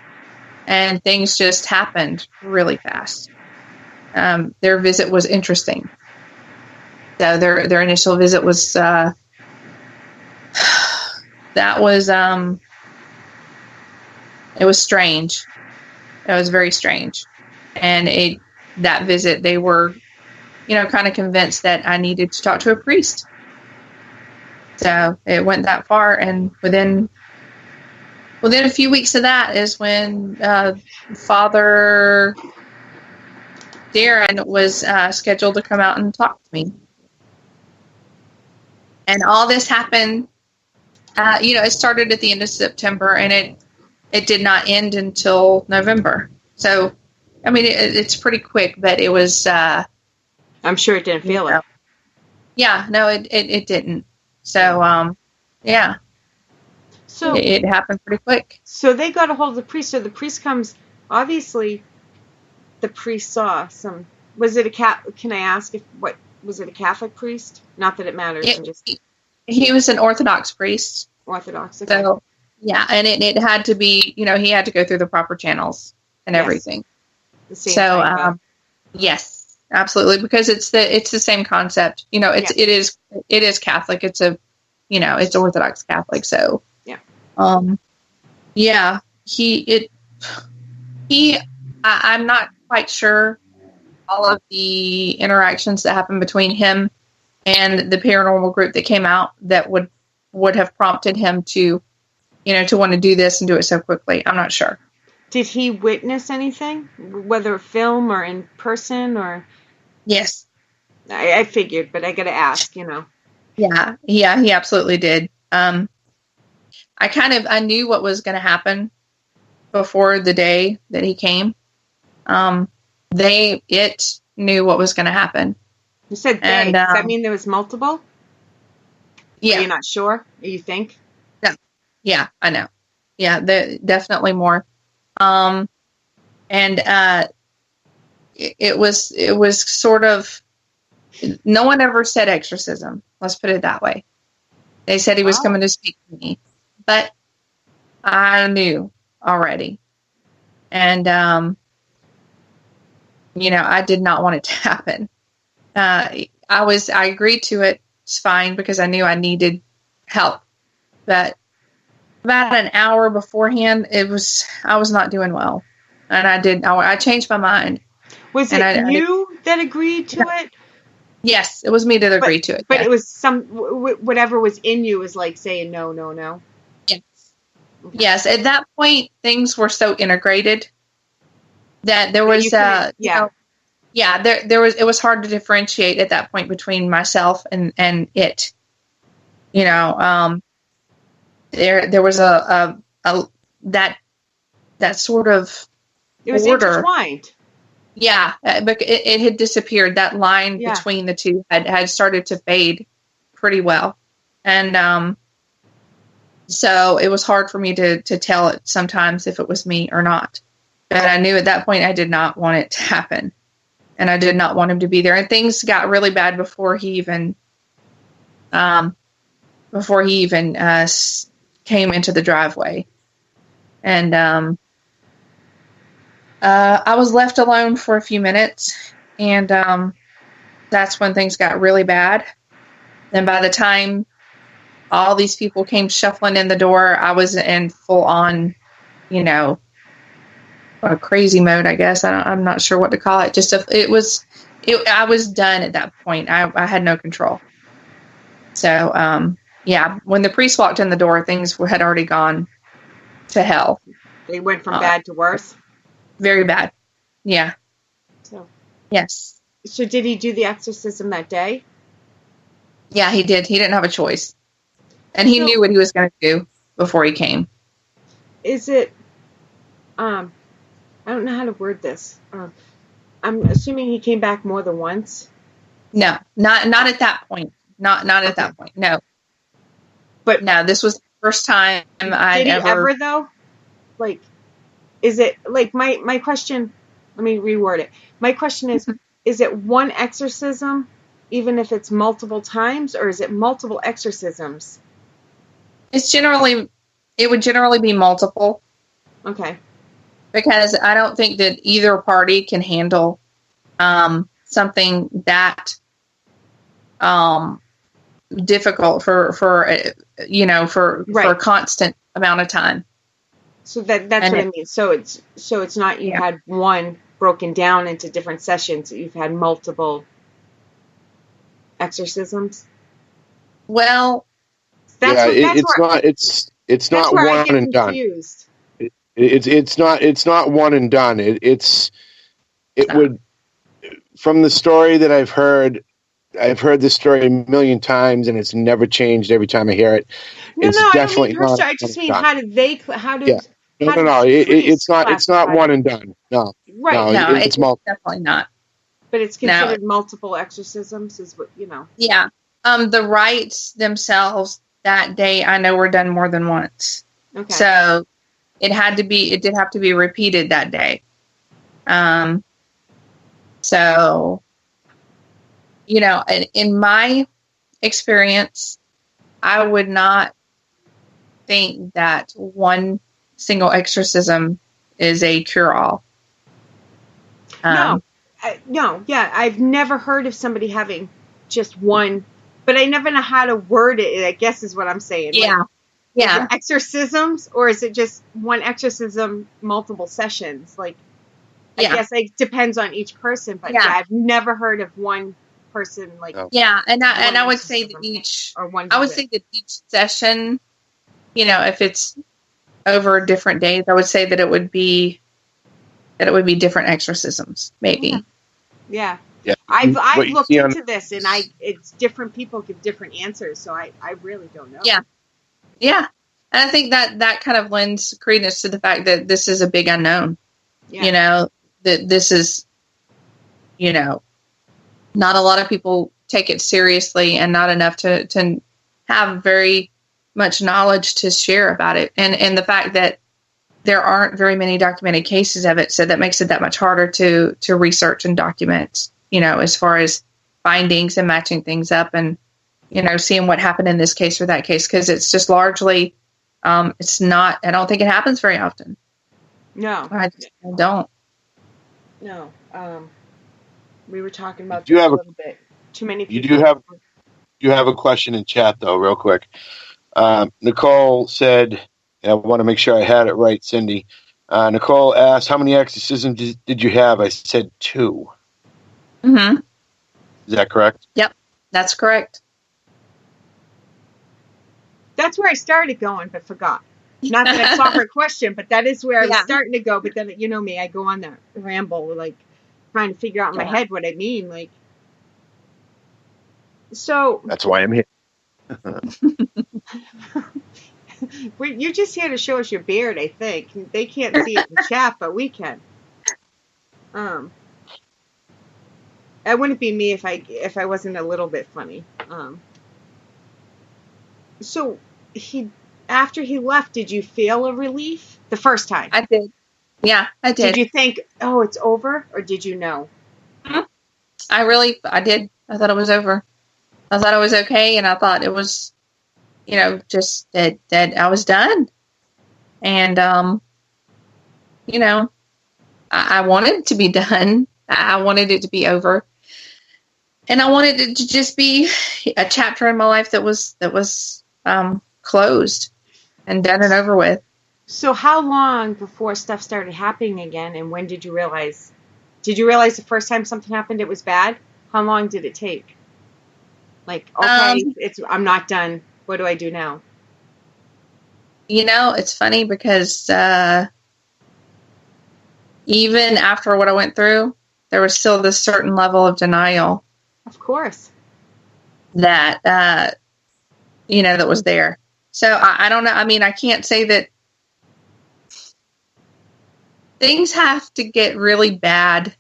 and things just happened really fast. Their visit was interesting. So their initial visit was it was strange. It was very strange. And that visit, they were, kind of convinced that I needed to talk to a priest. So it went that far, and within a few weeks of that is when Father Darren was scheduled to come out and talk to me. And all this happened, it started at the end of September, and it did not end until November. So, I mean, it's pretty quick, but it was... I'm sure it didn't feel it. Yeah, no, it didn't. So, yeah. So it happened pretty quick. So they got a hold of the priest. So the priest comes, obviously, the priest saw some. Was it Can I ask if what was it a Catholic priest? Not that it matters. I'm just He was an Orthodox priest. Orthodox. Okay. So yeah, and it had to be, he had to go through the proper channels and everything. The same So type of- yes, absolutely, because it's the same concept. It is Catholic. It's it's Orthodox Catholic. So yeah. Yeah, I'm not quite sure all of the interactions that happened between him and the paranormal group that came out that would have prompted him to, to want to do this and do it so quickly. I'm not sure. Did he witness anything, whether film or in person or? Yes. I figured, but I got to ask, Yeah, he absolutely did. I knew what was going to happen before the day that he came. It knew what was going to happen. You said they. And, Does that mean there was multiple? Yeah. Are you not sure? You think? No. Yeah, I know. Yeah, definitely more. It was sort of, no one ever said exorcism. Let's put it that way. They said he was coming to speak to me, but I knew already. And, I did not want it to happen. I agreed to it. It's fine because I knew I needed help, but about an hour beforehand, I was not doing well. And I changed my mind. Was it you that agreed to it? Yes, it was me that agreed to it. But yes. It was whatever was in you was like saying no, no, no. Yes. Okay. Yes. At that point, things were so integrated that there was, there was, it was hard to differentiate at that point between myself and it, there was that sort of it was order. Intertwined. Yeah, but it had disappeared. That line between the two had started to fade pretty well. And so it was hard for me to tell it sometimes if it was me or not. But I knew at that point I did not want it to happen. And I did not want him to be there. And things got really bad before he even came into the driveway. And I was left alone for a few minutes, and that's when things got really bad. And by the time all these people came shuffling in the door, I was in full on, a crazy mode, I guess. I'm not sure what to call it. I was done at that point. I had no control. So, when the priest walked in the door, things had already gone to hell. They went from bad to worse? Very bad. Yeah. So. Yes. So did he do the exorcism that day? Yeah, he did. He didn't have a choice. And he knew what he was going to do before he came. Is it, I don't know how to word this. I'm assuming he came back more than once? No, not at that point. Not at that point. No. But no, this was the first time Did he ever though? Like, is it like my question? Let me reword it. My question is it one exorcism, even if it's multiple times, or is it multiple exorcisms? It would generally be multiple. Okay. Because I don't think that either party can handle something that difficult for a constant amount of time. So that's what I mean. So it's not you had one broken down into different sessions. You've had multiple exorcisms. Well, it's not one and done. It's not one and done. It would, from the story that I've heard this story a million times, and it's never changed every time I hear it. No, definitely not. I just mean, how did they? How did? Yeah. No. It's not one and done. No. Right. No, it's definitely not. But it's considered multiple exorcisms, is what you know. Yeah. The rites themselves that day, I know, were done more than once. Okay. So it did have to be repeated that day. So, in my experience, I would not think that one single exorcism is a cure-all. No, I've never heard of somebody having just one, but I never know how to word it, I guess is what I'm saying. Yeah. Is it exorcisms, or is it just one exorcism, multiple sessions? I guess it depends on each person, but I've never heard of one person and I would say that each session, if it's over different days, I would say that it would be different exorcisms, maybe. Yeah. Yeah. I've looked into this, and it's different people give different answers, so I really don't know. Yeah. And I think that kind of lends credence to the fact that this is a big unknown. Yeah. That this is, not a lot of people take it seriously, and not enough to have very much knowledge to share about it. And the fact that there aren't very many documented cases of it, so that makes it that much harder to research and document, as far as findings and matching things up and, seeing what happened in this case or that case, because it's just largely, I don't think it happens very often. No. I don't. No. We were talking about this a little bit. Too many people. You have a question in chat, though, real quick. Nicole said, and I want to make sure I had it right, Cindy. Nicole asked, how many exorcisms did you have? I said 2. Mm-hmm. Is that correct? Yep, that's correct. That's where I started going, but forgot. Not that I saw her question, but that is where I was starting to go. But then, you know me, I go on that ramble, trying to figure out in my head what I mean. So that's why I'm here. You're just here to show us your beard, I think. They can't see it in chat, but we can. It wouldn't be me if I wasn't a little bit funny. So after he left, did you feel a relief the first time? I did. Yeah, I did. Did you think, oh, it's over, or did you know? I did. I thought it was over. I thought it was okay, and I thought it was, just that I was done. And, I wanted it to be done. I wanted it to be over. And I wanted it to just be a chapter in my life that was closed and done and over with. So how long before stuff started happening again, and when did you realize? Did you realize the first time something happened it was bad? How long did it take? I'm not done. What do I do now? It's funny because even after what I went through, there was still this certain level of denial. Of course. That, that was there. So I don't know. I mean, I can't say that things have to get really bad.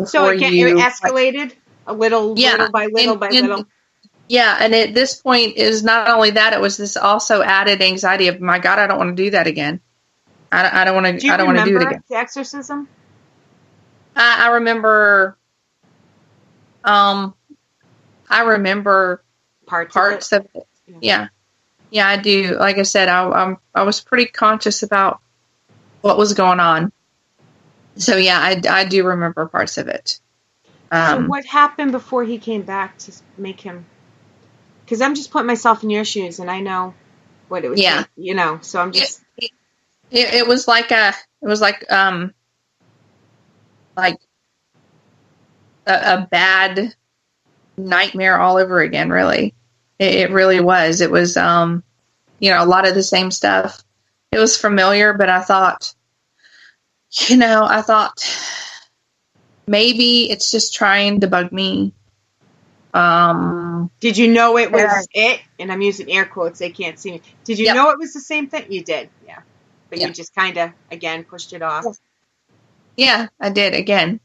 So it escalated little by little. Yeah, and at this point is not only that, it was this also added anxiety of, my God, I don't want to do that again. I don't want to. I don't want to do it again. The exorcism. I remember. I remember parts of it. Yeah, I do. Like I said, I was pretty conscious about what was going on. So yeah, I do remember parts of it. So what happened before he came back to make him? Because I'm just putting myself in your shoes, and I know what it was. Yeah, like, so I'm just. It was like a bad nightmare all over again. Really, it really was. It was a lot of the same stuff. It was familiar, but I thought maybe it's just trying to bug me. Did you know it was it? And I'm using air quotes. They can't see me. Did you know it was the same thing? You did. Yeah. But you just kind of, again, pushed it off. Yeah, I did again.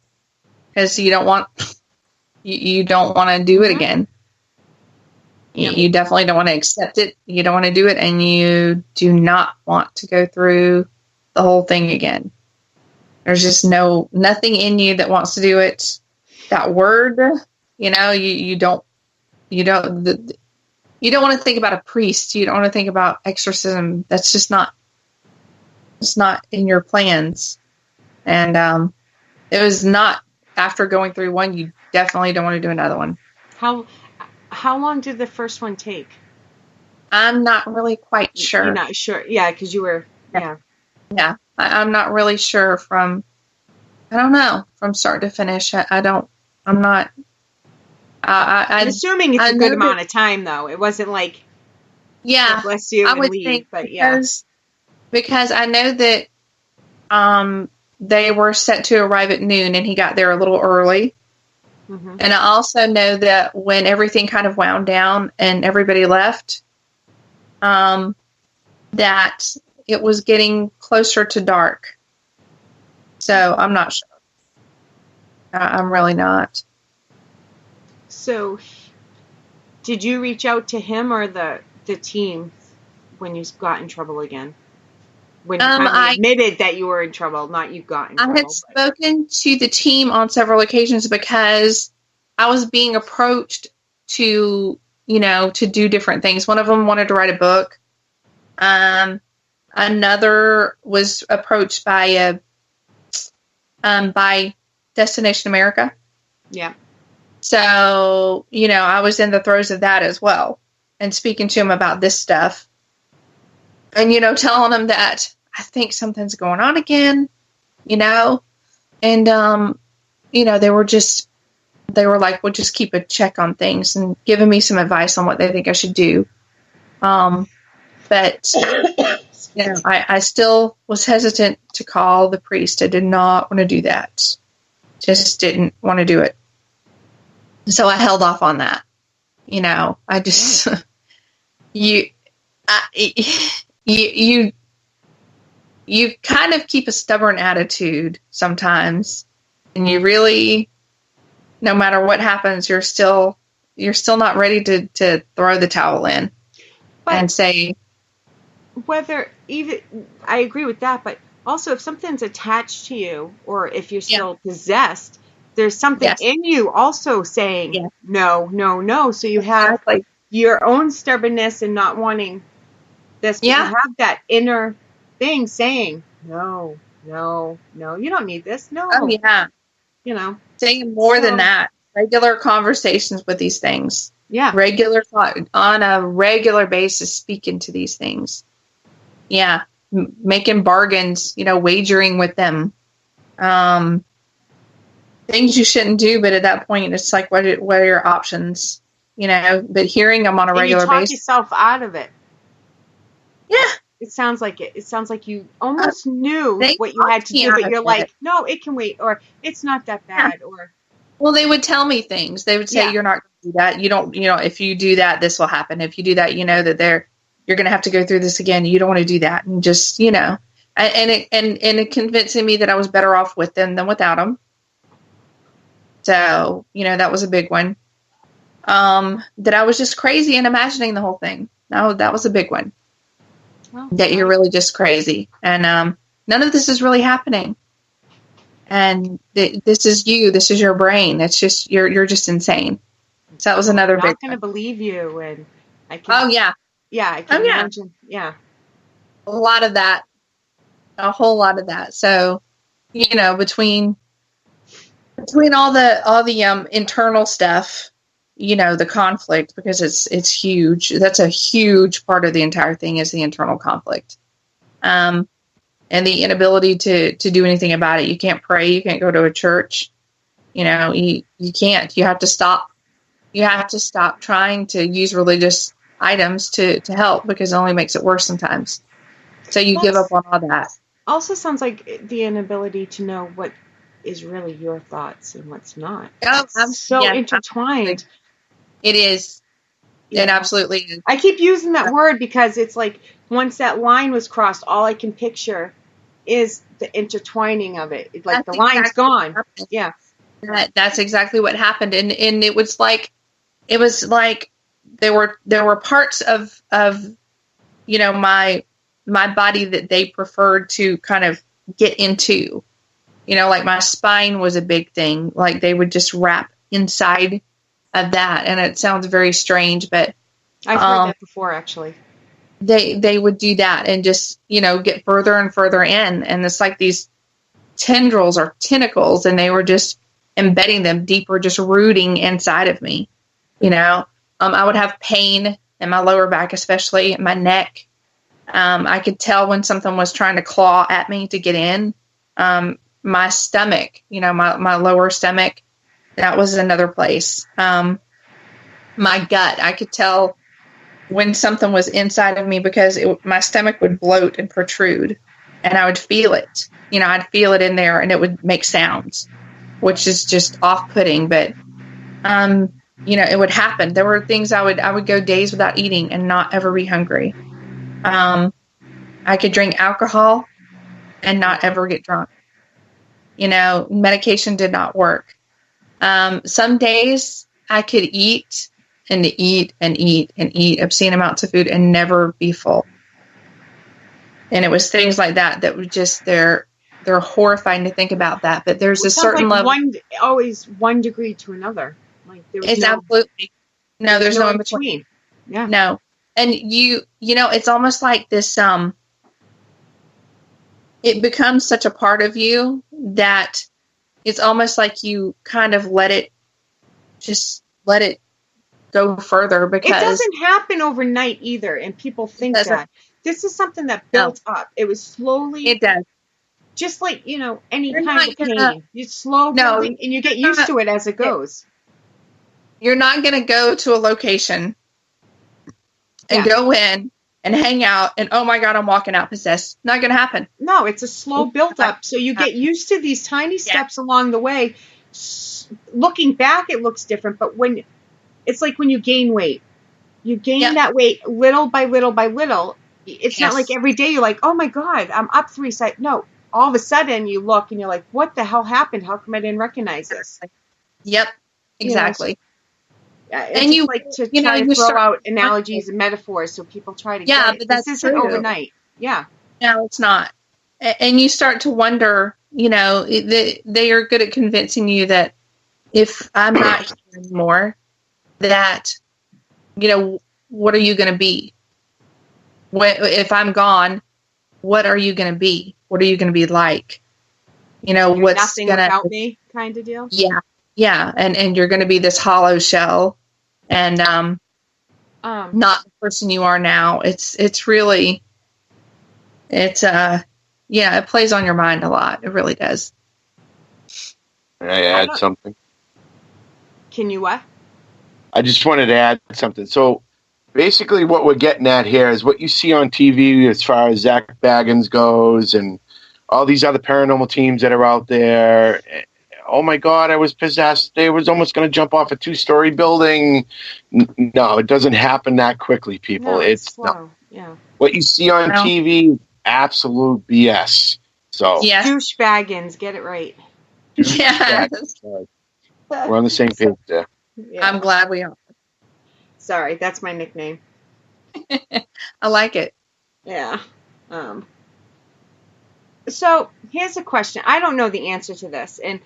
Because you don't want to do it again. You definitely don't want to accept it. You don't want to do it. And you do not want to go through the whole thing again. There's just nothing in you that wants to do it. That word, you don't want to think about a priest. You don't want to think about exorcism. That's just not, it's not in your plans. And it was not, after going through one, you definitely don't want to do another one. How long did the first one take? I'm not really quite sure. You're not sure? Yeah, because you were, yeah. Yeah, I'm not really sure from start to finish. I'm assuming it's a good amount of time, though. It wasn't like, yeah, bless you, I and would leave, think, but yeah. Because I know that they were set to arrive at noon, and he got there a little early. Mm-hmm. And I also know that when everything kind of wound down and everybody left, that it was getting closer to dark. So I'm not sure. I'm really not. So did you reach out to him or the team when you got in trouble again? When you finally admitted that you were in trouble, not you got in trouble. I had spoken to the team on several occasions because I was being approached to do different things. One of them wanted to write a book. Another was approached by Destination America. Yeah. So, I was in the throes of that as well, and speaking to him about this stuff, and, telling him that I think something's going on again, and, they were like, well, just keep a check on things, and giving me some advice on what they think I should do. But, I still was hesitant to call the priest. I did not want to do that. Just didn't want to do it. So I held off on that. I just, you kind of keep a stubborn attitude sometimes, and you really, no matter what happens, you're still not ready to throw the towel in and say, whether even, I agree with that, but also if something's attached to you, or if you're still possessed, there's something in you also saying no. So you have your own stubbornness and not wanting this, but you have that inner thing saying, no, you don't need this. No. Oh, yeah. Saying more than that. Regular conversations with these things. Yeah. On a regular basis, speaking to these things. Yeah. Making bargains, wagering with them. Things you shouldn't do, but at that point, it's like, what are your options? But hearing them on a regular basis. You talk yourself out of it. Yeah. It sounds like it. It sounds like you almost knew what you had to do, but you're like, no, it can wait, or it's not that bad, or. Well, they would tell me things. They would say, you're not going to do that. You don't, if you do that, this will happen. If you do that, that you're going to have to go through this again. You don't want to do that. And just, and it convincing me that I was better off with them than without them. So, that was a big one. That I was just crazy and imagining the whole thing. No, that was a big one. Oh, that you're really just crazy. And none of this is really happening. And this is you. This is your brain. It's just, you're just insane. So that was another big one. I'm not going to believe you. And I can. Oh, yeah. Yeah, I can imagine. Yeah. A lot of that. A whole lot of that. So, between all the internal stuff, the conflict, because it's huge. That's a huge part of the entire thing, is the internal conflict. And the inability to do anything about it. You can't pray. You can't go to a church. You can't. You have to stop. You have to stop trying to use religious items to help, because it only makes it worse sometimes. So you give up on all that. Also sounds like the inability to know what is really your thoughts and what's not. Oh, it's so intertwined. It is. Yeah. It absolutely is. I keep using that word because it's like, once that line was crossed, all I can picture is the intertwining of it. Like, the line's gone. Yeah. That's exactly what happened. And it was like there were parts of my body that they preferred to kind of get into. Like my spine was a big thing. Like they would just wrap inside of that. And it sounds very strange, but I've heard that before, actually. They would do that and just, get further and further in. And it's like these tendrils or tentacles, and they were just embedding them deeper, just rooting inside of me. I would have pain in my lower back, especially in my neck. I could tell when something was trying to claw at me to get in. My stomach, my lower stomach, that was another place. My gut, I could tell when something was inside of me because my stomach would bloat and protrude, and I would feel it. I'd feel it in there, and it would make sounds, which is just off-putting. But, it would happen. There were things I would go days without eating and not ever be hungry. I could drink alcohol and not ever get drunk. Medication did not work. Some days I could eat and eat and eat and eat obscene amounts of food and never be full. And it was things like that were just, they're horrifying to think about that. But there's a certain level. Always 1 degree to another. Like it's absolutely, no, there's no in between. Yeah. No. And it's almost like this, it becomes such a part of you that it's almost like you kind of let it go further, because it doesn't happen overnight either. And people think that this is something that built up. It was slowly. It does. Just like, any kind of pain. You slow building and you get used to it as it goes. You're not going to go to a location and go in and hang out and, oh my God, I'm walking out possessed. Not going to happen. No, it's a slow build up. So you get used to these tiny steps along the way. Looking back, it looks different. But it's like when you gain weight, you gain that weight little by little by little. It's not like every day you're like, oh my God, I'm up 3 sizes. No, all of a sudden you look and you're like, what the hell happened? How come I didn't recognize this? Yep, exactly. And you like to try to throw out analogies and metaphors so people try to get it. But that's this isn't true. overnight. Yeah. No, it's not. And you start to wonder, they are good at convincing you that if I'm not here anymore, that, what are you going to be? If I'm gone, what are you going to be? What are you going to be like? What's nothing without me kind of deal? Yeah. Yeah. And you're going to be this hollow shell and not the person you are now. It plays on your mind a lot. It really does. Can I add something? Can you what? I just wanted to add something. So basically what we're getting at here is what you see on TV as far as Zach Baggins goes and all these other paranormal teams that are out there. Oh my God, I was possessed. They was almost going to jump off a 2-story building. No, it doesn't happen that quickly, people. No, it's slow. no. Yeah. What you see on TV, absolute BS. So Douche Baggins, get it right. Yeah. We're on the same page there. Yeah. I'm glad we are. Sorry, that's my nickname. I like it. Yeah. So here's a question. I don't know the answer to this, and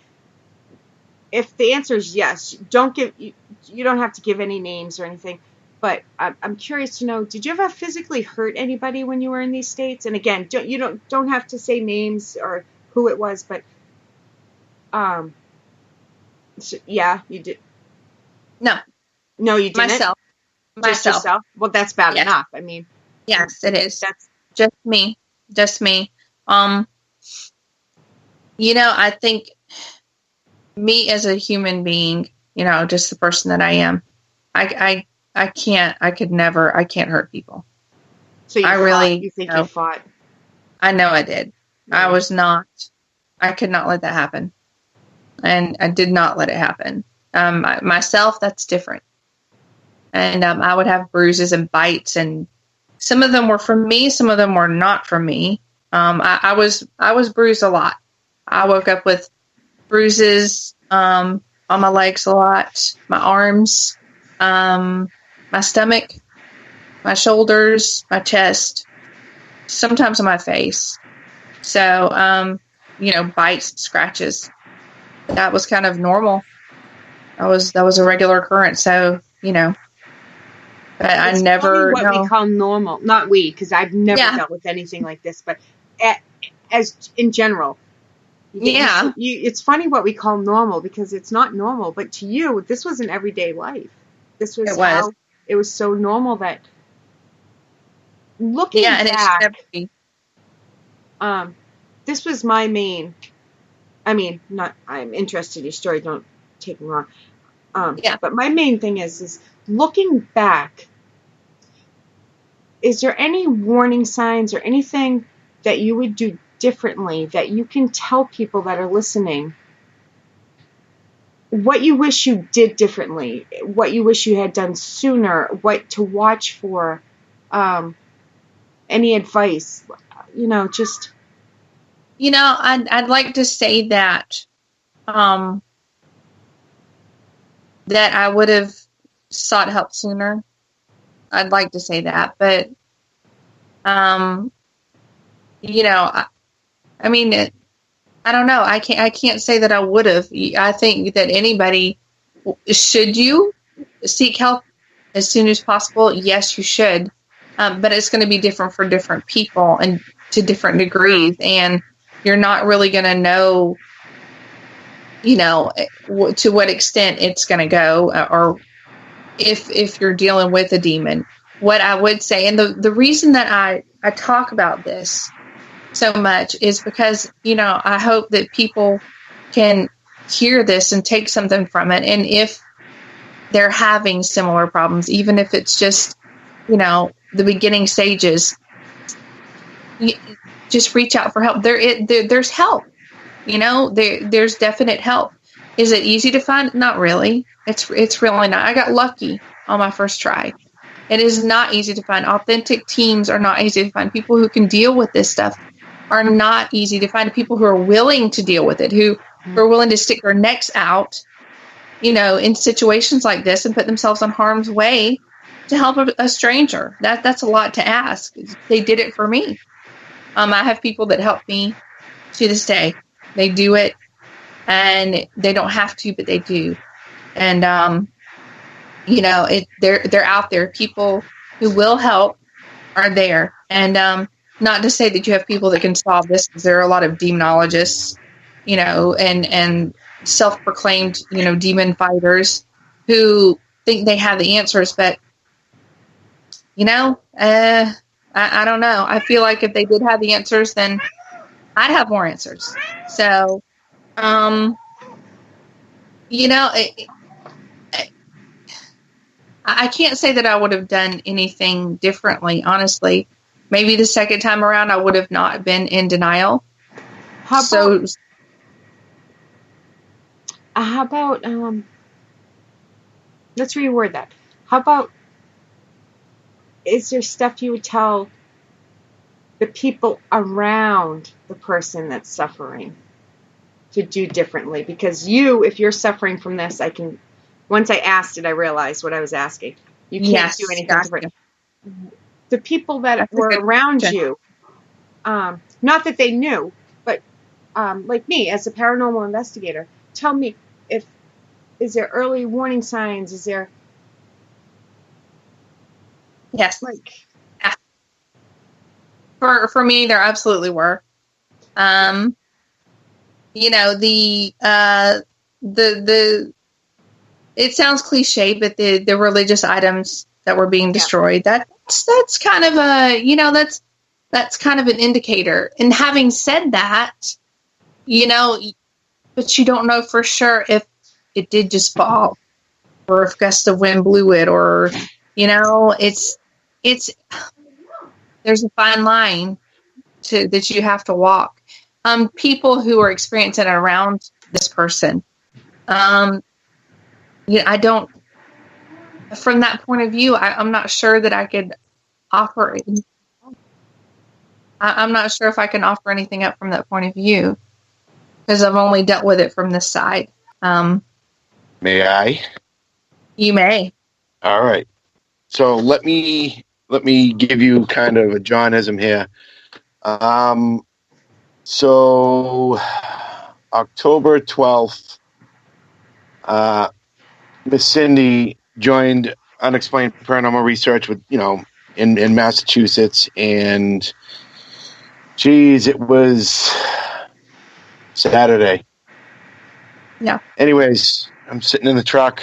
if the answer is yes, you don't have to give any names or anything. But I'm curious to know: did you ever physically hurt anybody when you were in these states? And again, you don't have to say names or who it was, but so, yeah, you did. No, you didn't. Just yourself. Well, that's bad enough. I mean, yes, it is. That's just me. I think me as a human being, just the person that I am, I can't hurt people. So you think you fought? I know I did. Yeah. I could not let that happen. And I did not let it happen. Myself, that's different. And I would have bruises and bites, and some of them were from me, some of them were not from me. I was bruised a lot. I woke up with bruises on my legs a lot, my arms, my stomach, my shoulders, my chest, sometimes on my face. So bites, scratches. That was kind of normal. That was a regular occurrence. So, but I never what we call normal. Not we, because I've never dealt with anything like this, but as in general. It's funny what we call normal, because it's not normal, but to you, this was an everyday life. This was how it was so normal that looking back, this was my main, I'm interested in your story, don't take me wrong. But my main thing is looking back, is there any warning signs or anything that you would do differently that you can tell people that are listening what you wish you did differently, what you wish you had done sooner, what to watch for, any advice, just... I'd like to say that that I would have sought help sooner. I'd like to say that, but I don't know. I can't say that I would have. I think that anybody, should you seek help as soon as possible? Yes, you should. But it's going to be different for different people and to different degrees. And you're not really going to know, to what extent it's going to go, or if you're dealing with a demon. What I would say, and the reason that I talk about this so much is because, I hope that people can hear this and take something from it. And if they're having similar problems, even if it's just, the beginning stages, just reach out for help. There's help, there's definite help. Is it easy to find? Not really. It's really not. I got lucky on my first try. It is not easy to find. Authentic teams are not easy to find. People who can deal with this stuff are not easy to find. People who are willing to deal with it, who are willing to stick their necks out, in situations like this and put themselves in harm's way to help a stranger. That's a lot to ask. They did it for me. I have people that help me to this day. They do it, and they don't have to, but they do. And they're out there. People who will help are there, and not to say that you have people that can solve this, because there are a lot of demonologists, and self-proclaimed, demon fighters who think they have the answers, but I don't know. I feel like if they did have the answers, then I'd have more answers. So, I can't say that I would have done anything differently, honestly. Maybe the second time around, I would have not been in denial. How about let's reword that. How about, is there stuff you would tell the people around the person that's suffering to do differently? Because if you're suffering from this, once I asked it, I realized what I was asking. You can't do anything different. The people that were around you, not that they knew, but like me as a paranormal investigator, tell me, is there early warning signs? Is there... Yes. For me, there absolutely were. It sounds cliche, but the religious items that were being destroyed, that's kind of that's kind of an indicator. And having said that, but you don't know for sure if it did just fall, or if gusts of wind blew it, or it's there's a fine line that you have to walk. People who are experiencing it around this person, I don't, from that point of view, I'm not sure that I could offer it. I'm not sure if I can offer anything up from that point of view, because I've only dealt with it from this side. May I? You may. All right. So let me give you kind of a Johnism here. So, October 12th, Miss Cindy joined Unexplained Paranormal Research with, in Massachusetts. And, geez, it was Saturday. Yeah. Anyways, I'm sitting in the truck,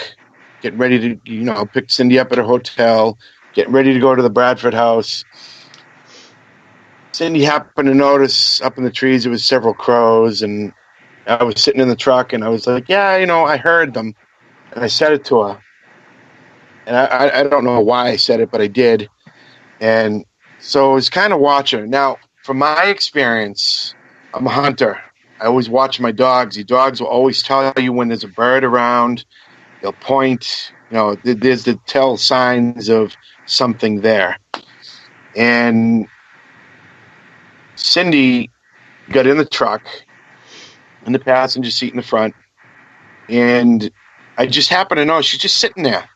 getting ready to, pick Cindy up at her hotel, getting ready to go to the Bradford house. Cindy happened to notice up in the trees there was several crows, and I was sitting in the truck, and I was like, yeah, I heard them. And I said it to her. And I don't know why I said it, but I did. And so I was kind of watching her. Now, from my experience, I'm a hunter. I always watch my dogs. The dogs will always tell you when there's a bird around. They'll point. There's the tell signs of something there. And Cindy got in the truck, in the passenger seat in the front, and I just happened to know she's just sitting there.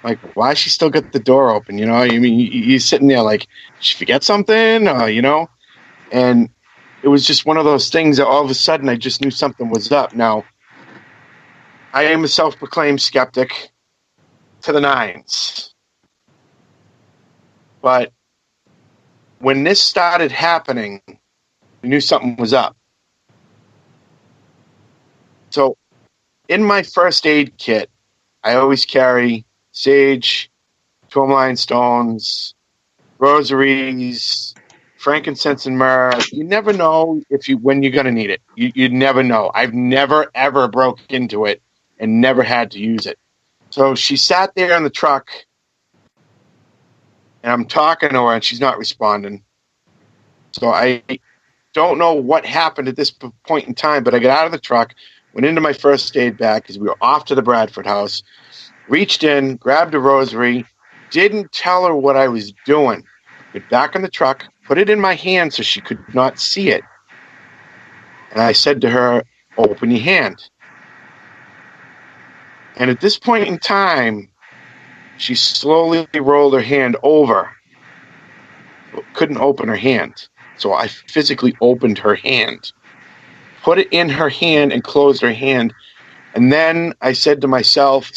Like, why she still got the door open? You're sitting there like, did she forget something? And it was just one of those things that all of a sudden I just knew something was up. Now, I am a self-proclaimed skeptic to the nines. But when this started happening, I knew something was up. So in my first aid kit, I always carry sage, tourmaline stones, rosaries, frankincense, and myrrh. You never know when you're going to need it. You never know. I've never, ever broke into it and never had to use it. So she sat there in the truck, and I'm talking to her, and she's not responding. So I don't know what happened at this point in time, but I got out of the truck, went into my first aid bag because we were off to the Bradford house, reached in, grabbed a rosary, didn't tell her what I was doing. Get back in the truck, put it in my hand so she could not see it. And I said to her, open your hand. And at this point in time, she slowly rolled her hand over, but couldn't open her hand. So I physically opened her hand, put it in her hand, and closed her hand. And then I said to myself,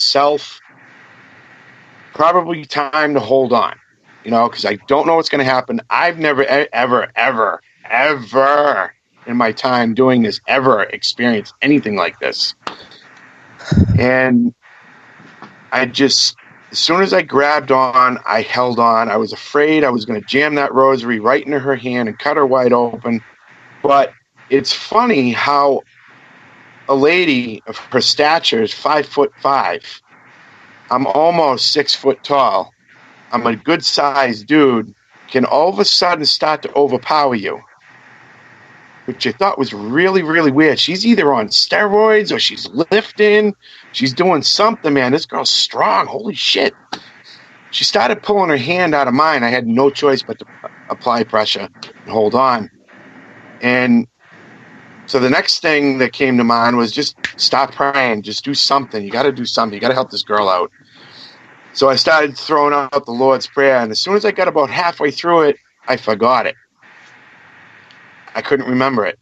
probably time to hold on, because I don't know what's going to happen. I've never, ever, ever, ever in my time doing this ever experienced anything like this. And as soon as I grabbed on, I held on. I was afraid I was going to jam that rosary right into her hand and cut her wide open. But it's funny how a lady of her stature is 5'5". I'm almost 6 foot tall. I'm a good sized dude. Can all of a sudden start to overpower you, which I thought was really, really weird. She's either on steroids or she's lifting. She's doing something, man. This girl's strong. Holy shit. She started pulling her hand out of mine. I had no choice but to apply pressure and hold on. And so the next thing that came to mind was just stop praying. Just do something. You got to do something. You got to help this girl out. So I started throwing out the Lord's Prayer. And as soon as I got about halfway through it, I forgot it. I couldn't remember it.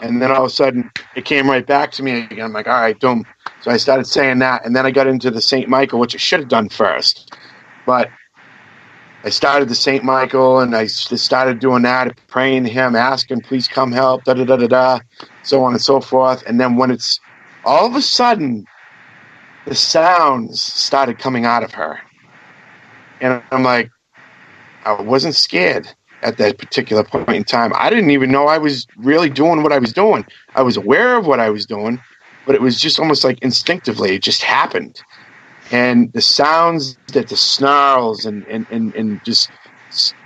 And then all of a sudden, it came right back to me again. I'm like, all right, doom. So I started saying that. And then I got into the St. Michael, which I should have done first. But I started the St. Michael, and I just started doing that, praying to him, asking, please come help, da-da-da-da-da, so on and so forth. And then when it's all of a sudden, the sounds started coming out of her. And I'm like, I wasn't scared at that particular point in time. I didn't even know I was really doing what I was doing. I was aware of what I was doing, but it was just almost like instinctively, it just happened. And the sounds, the snarls and just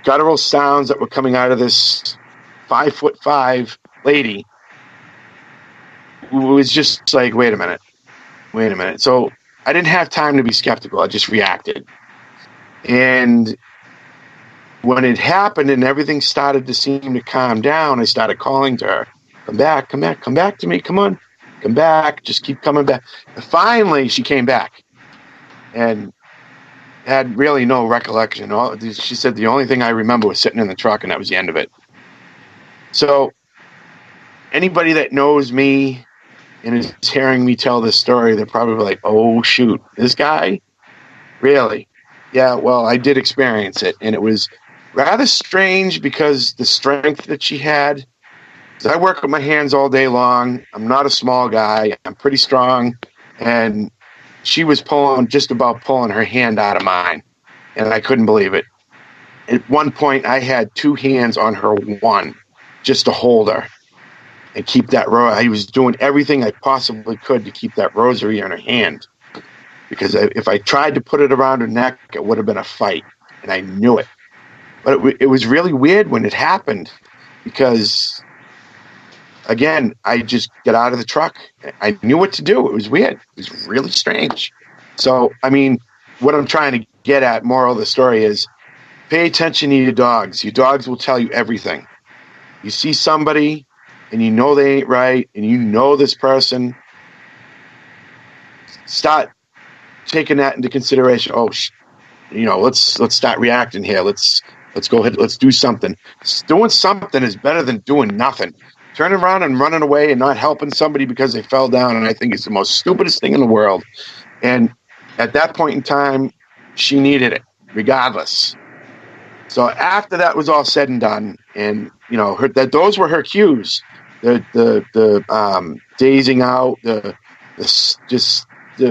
guttural sounds that were coming out of this 5'5" lady was just like, wait a minute. So I didn't have time to be skeptical. I just reacted. And when it happened and everything started to seem to calm down, I started calling to her, come back to me, come on, come back, just keep coming back. And finally, she came back and had really no recollection. She said the only thing I remember was sitting in the truck, and that was the end of it. So anybody that knows me and is hearing me tell this story, they're probably like, oh, shoot, this guy? Really? Yeah, well, I did experience it, and it was rather strange because the strength that she had. 'Cause I work with my hands all day long. I'm not a small guy. I'm pretty strong, and she was just about pulling her hand out of mine, and I couldn't believe it. At one point, I had two hands on her one just to hold her and keep that I was doing everything I possibly could to keep that rosary in her hand. Because if I tried to put it around her neck, it would have been a fight, and I knew it. But it was really weird when it happened because, again, I just got out of the truck. I knew what to do. It was weird. It was really strange. So, I mean, what I'm trying to get at, moral of the story is, pay attention to your dogs. Your dogs will tell you everything. You see somebody and you know they ain't right and you know this person, start taking that into consideration. Oh, let's start reacting here. Let's go ahead. Let's do something. Doing something is better than doing nothing. Turning around and running away and not helping somebody because they fell down, and I think it's the most stupidest thing in the world. And at that point in time, she needed it, regardless. So after that was all said and done, and those were her cues: the dazing out, the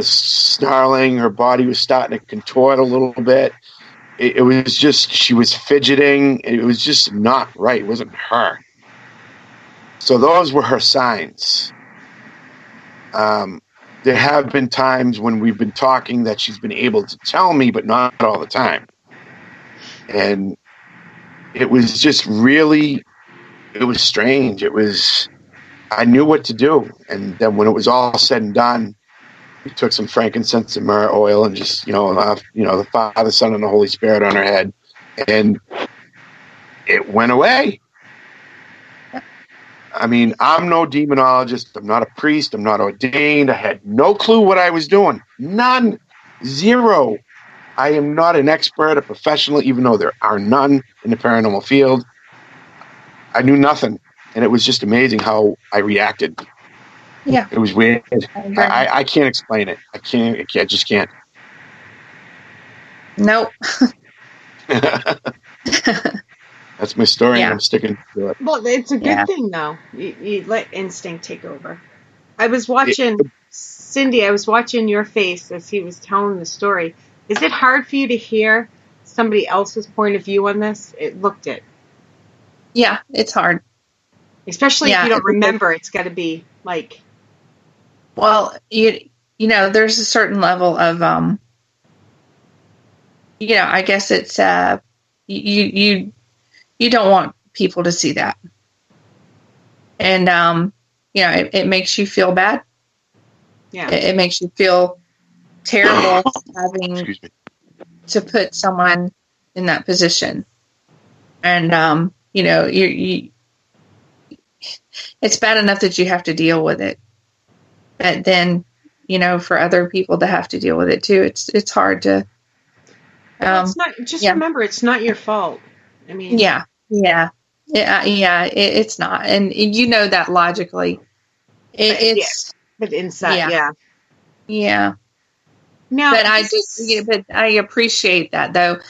snarling. Her body was starting to contort a little bit. It was just, she was fidgeting. It was just not right. It wasn't her. So those were her signs. There have been times when we've been talking that she's been able to tell me, but not all the time. And it was just really, it was strange. I knew what to do. And then when it was all said and done, we took some frankincense and myrrh oil and just, the Father, Son, and the Holy Spirit on her head. And it went away. I mean, I'm no demonologist. I'm not a priest. I'm not ordained. I had no clue what I was doing. None. Zero. I am not an expert, a professional, even though there are none in the paranormal field. I knew nothing. And it was just amazing how I reacted. Yeah. It was weird. I can't explain it. I just can't. Nope. That's my story, Yeah. and I'm sticking to it. Well, it's a good thing, though. You let instinct take over. I was watching, Cindy, I was watching your face as he was telling the story. Is it hard for you to hear somebody else's point of view on this? It looked it. Yeah, it's hard. Especially if you don't remember, it's got to be like... Well, there's a certain level of, I guess it's, you don't want people to see that. And, it makes you feel bad. Yeah. It makes you feel terrible having to put someone in that position. And, it's bad enough that you have to deal with it. But then, for other people to have to deal with it too, it's hard to. It's not. Just remember, it's not your fault. I mean. Yeah. It's not, and you know that logically. But inside, yeah. No, but I appreciate that though.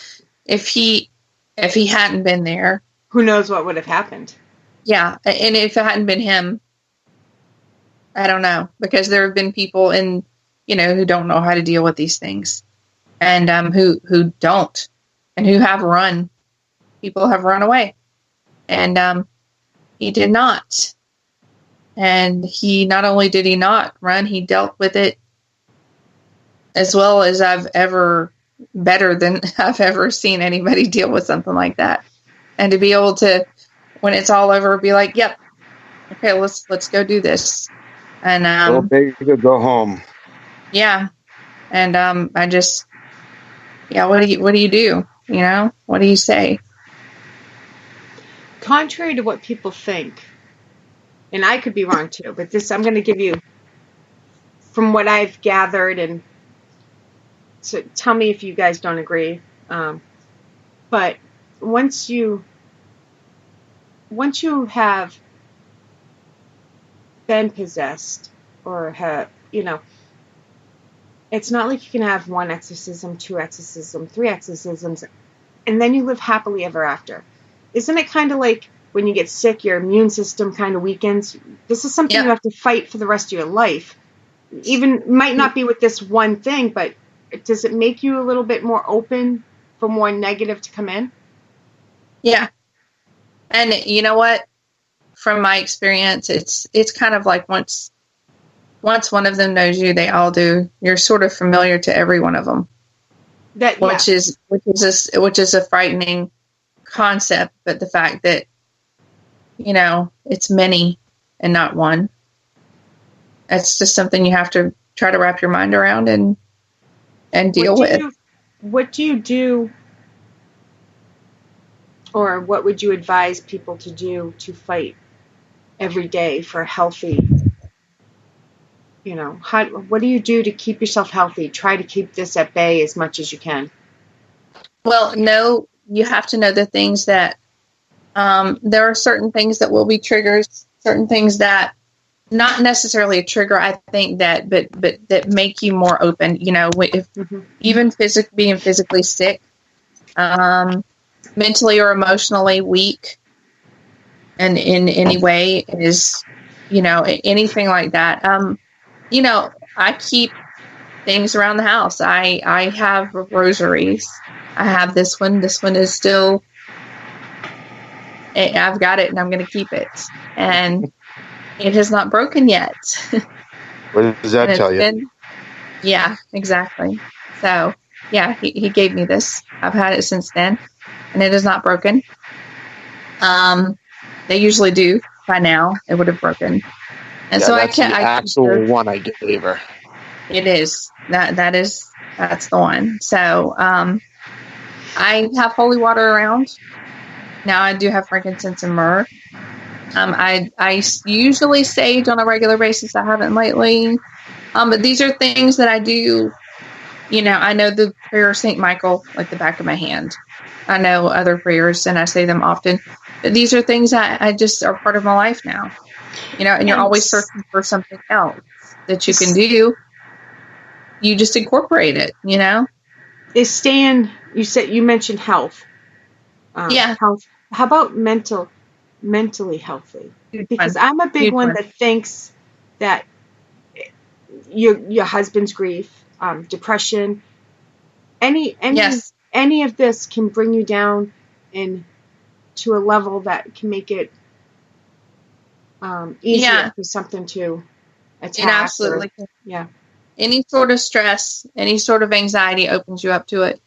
If he hadn't been there, who knows what would have happened? Yeah, and if it hadn't been him, I don't know, because there have been people who don't know how to deal with these things, and who don't, and who have run. People have run away, and he did not. And he not only did he not run, he dealt with it as well as better than I've ever seen anybody deal with something like that. And to be able to, when it's all over, be like, "Yep, okay, let's go do this." And go big or go home. Yeah, and I just, what do you do? What do you say? Contrary to what people think, and I could be wrong too, but this I'm going to give you from what I've gathered, and so tell me if you guys don't agree. But once once you have been possessed or have, it's not like you can have 1 exorcism, 2 exorcisms, 3 exorcisms, and then you live happily ever after. Isn't it kind of like when you get sick, your immune system kind of weakens? This is something you have to fight for the rest of your life. Even might not be with this one thing, but does it make you a little bit more open for more negative to come in? Yeah. And you know what? From my experience, it's kind of like once one of them knows you, they all do. You're sort of familiar to every one of them. Which is a frightening concept, but the fact that it's many and not one. It's just something you have to try to wrap your mind around and deal with. What do you do, or what would you advise people to do to fight every day for a healthy, what do you do to keep yourself healthy? Try to keep this at bay as much as you can. Well, no, you have to know the things that, there are certain things that will be triggers, certain things that, not necessarily a trigger, I think that, but that make you more open, if even being physically sick, mentally or emotionally weak, and in any way is, anything like that. I keep things around the house. I have rosaries. I have this one. This one is still, I've got it and I'm going to keep it. And it has not broken yet. What does that tell you? Yeah, exactly. So, yeah, he gave me this. I've had it since then, and it is not broken. They usually do by now. It would have broken. And so that's the actual one I gave her. It is. That's the one. So, I have holy water around. Now I do have frankincense and myrrh. I usually sage on a regular basis. I haven't lately. But these are things that I do. I know the prayer of St. Michael like the back of my hand. I know other prayers and I say them often. But these are things that I just are part of my life now. And you're always searching for something else that you can do. You just incorporate it, Is you mentioned health. Health. How about mentally healthy? Because I'm a big one that thinks that your husband's grief, depression, any of this can bring you down to a level that can make it easier for something to attack. It absolutely can. Any sort of stress, any sort of anxiety opens you up to it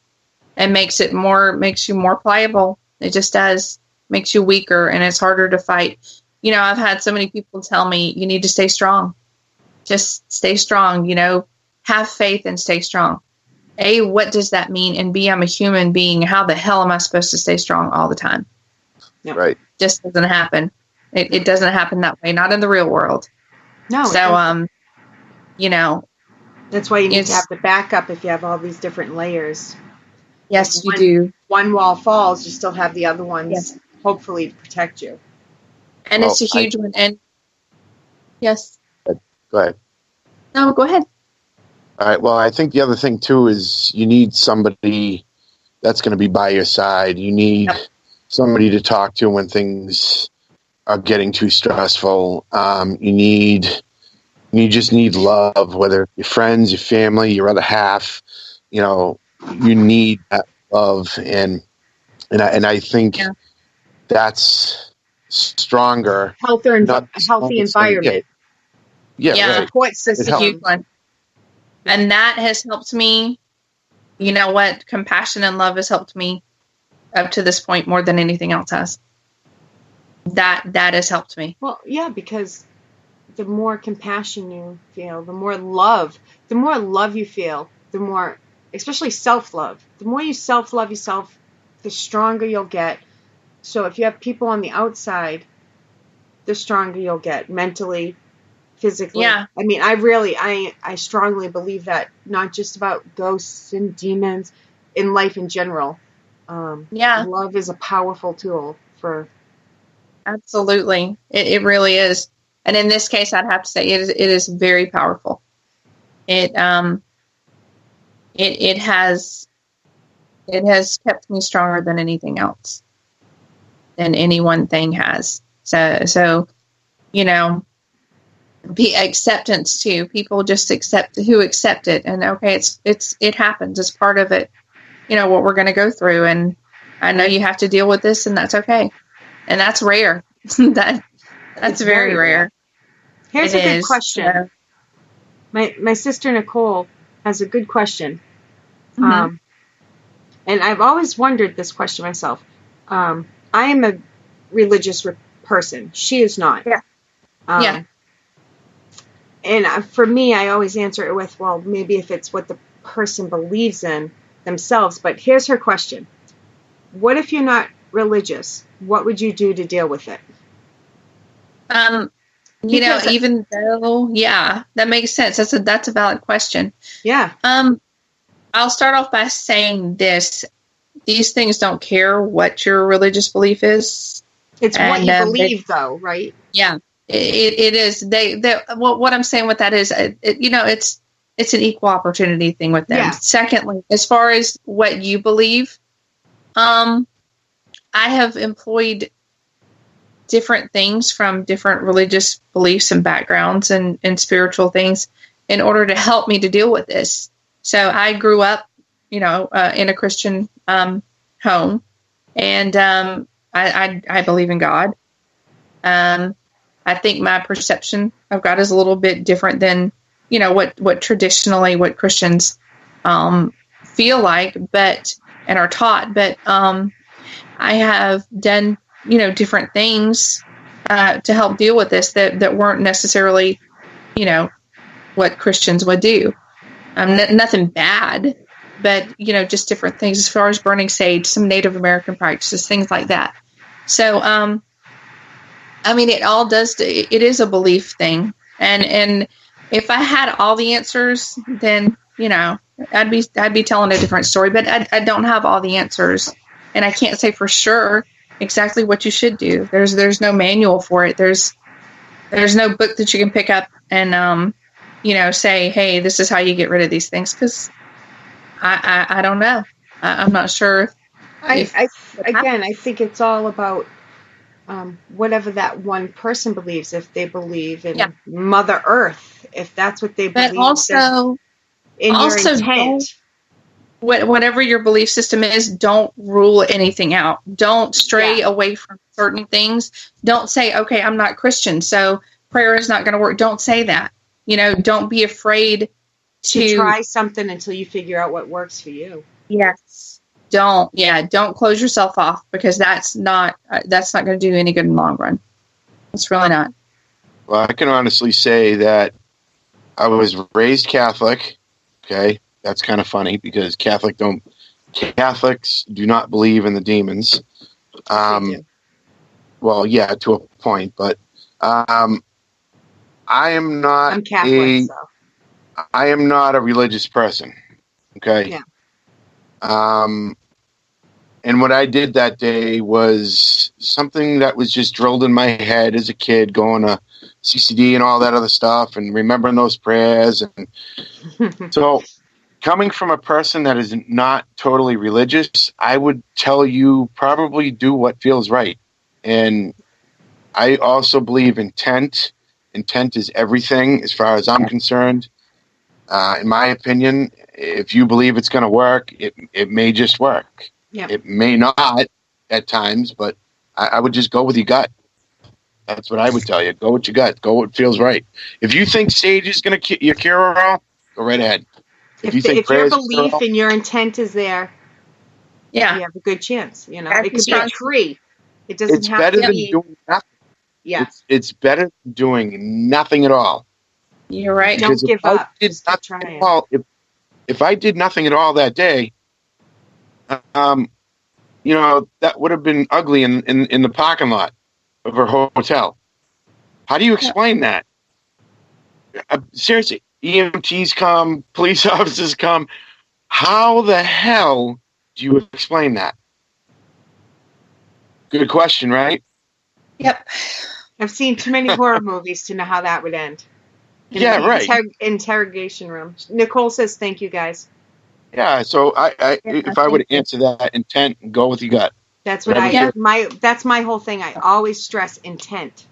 and makes you more pliable. It just does. Makes you weaker and it's harder to fight. I've had so many people tell me, you need to stay strong. Just stay strong, have faith and stay strong. A, what does that mean? And B, I'm a human being. How the hell am I supposed to stay strong all the time? No. Right. Just doesn't happen. It doesn't happen that way. Not in the real world. No. So, that's why you need to have the backup if you have all these different layers. Yes, you do. One wall falls, you still have the other ones, hopefully, to protect you. And it's a huge one. And yes. Go ahead. No, go ahead. All right. Well, I think the other thing, too, is you need somebody that's going to be by your side. You need somebody to talk to when things are getting too stressful. You just need love, whether your friends, your family, your other half. You need that love, and I think that's stronger. Healthy environment. Right. Support system. It's a huge one. And that has helped me. You know what? Compassion and love has helped me up to this point more than anything else has. That has helped me. Well, yeah, because the more compassion you feel, the more love you feel, the more, especially self-love. The more you self-love yourself, the stronger you'll get. So if you have people on the outside, the stronger you'll get mentally, physically. Yeah. I mean, I strongly believe that, not just about ghosts and demons, in life in general. Love is a powerful tool for absolutely. It really is. And in this case, I'd have to say it is very powerful. It has kept me stronger than anything else, than any one thing has. So be acceptance too. People just accept it, and okay, it happens. It's part of it. What we're going to go through, and I know you have to deal with this, and that's okay. And that's rare. That's very rare. Here's a good question. My sister Nicole has a good question. Mm-hmm. And I've always wondered this question myself. I am a religious person. She is not. Yeah. Yeah. And for me, I always answer it with, well, maybe if it's what the person believes in themselves. But here's her question. What if you're not religious? What would you do to deal with it? Even though, that makes sense. That's a valid question. Yeah. I'll start off by saying this. These things don't care what your religious belief is. It's what you believe, though, right? Yeah, it is. What I'm saying with that is, it's an equal opportunity thing with them. Yeah. Secondly, as far as what you believe, I have employed different things from different religious beliefs and backgrounds and spiritual things in order to help me to deal with this. So I grew up, in a Christian home, and I believe in God. I think my perception of God is a little bit different than, what traditionally what Christians feel like, and are taught. But I have done, different things to help deal with this that weren't necessarily, what Christians would do. Nothing bad, but, just different things as far as burning sage, some Native American practices, things like that. So, it all it is a belief thing. And if I had all the answers, then, I'd be telling a different story, but I don't have all the answers, and I can't say for sure exactly what you should do. There's no manual for it. There's no book that you can pick up and, say, hey, this is how you get rid of these things. Cause I don't know. I'm not sure. I think it's all about, whatever that one person believes. If they believe in Mother Earth, if that's what they believe, but also your intent. Whatever your belief system is, don't rule anything out. Don't stray away from certain things. Don't say, okay, I'm not Christian, so prayer is not going to work. Don't say that. Don't be afraid to try something until you figure out what works for you. Yes. Don't close yourself off, because that's not going to do any good in the long run. It's really not. Well, I can honestly say that I was raised Catholic. Okay. That's kind of funny because Catholics do not believe in the demons. Well, yeah, to a point, but I am not. I'm Catholic, I am not a religious person. Okay. Yeah. And what I did that day was something that was just drilled in my head as a kid, going to CCD and all that other stuff, and remembering those prayers. And so, coming from a person that is not totally religious, I would tell you probably do what feels right. And I also believe intent. Intent is everything as far as I'm concerned. In my opinion, if you believe it's going to work, it may just work. Yeah. It may not at times, but I would just go with your gut. That's what I would tell you. Go with your gut. Go what feels right. If you think sage is going to cure all, go right ahead. If your belief and your intent is there, you have a good chance. It could be a tree. It doesn't have better to than be. Doing nothing. Yeah. It's better than doing nothing at all. You're right. Don't give up. Just keep trying. If I did nothing at all that day, that would have been ugly in the parking lot of her hotel. How do you explain that? Seriously, EMTs come, police officers come. How the hell do you explain that? Good question, right? Yep. I've seen too many horror movies to know how that would end. In Yeah, the right. Interrogation room. Nicole says, "Thank you, guys." Yeah, so if I were to answer that, intent, go with your gut. That's what that's my whole thing. I always stress intent.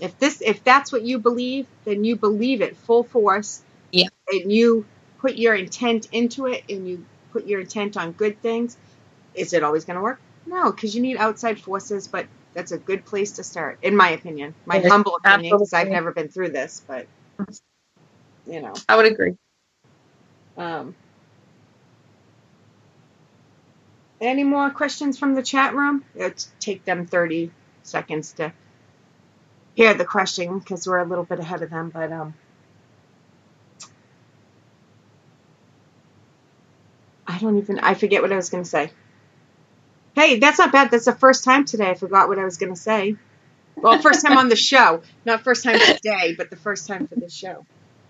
If that's what you believe, then you believe it full force. Yeah. And you put your intent into it, and you put your intent on good things. Is it always going to work? No, because you need outside forces, but that's a good place to start, in my opinion. My humble opinion, because I've never been through this, but, you know. I would agree. Any more questions from the chat room? It'll take them 30 seconds to hear the question, because we're a little bit ahead of them, but, I forget what I was going to say. Hey, that's not bad. That's the first time today I forgot what I was going to say. Well, first time on the show. Not first time today, but the first time for the show.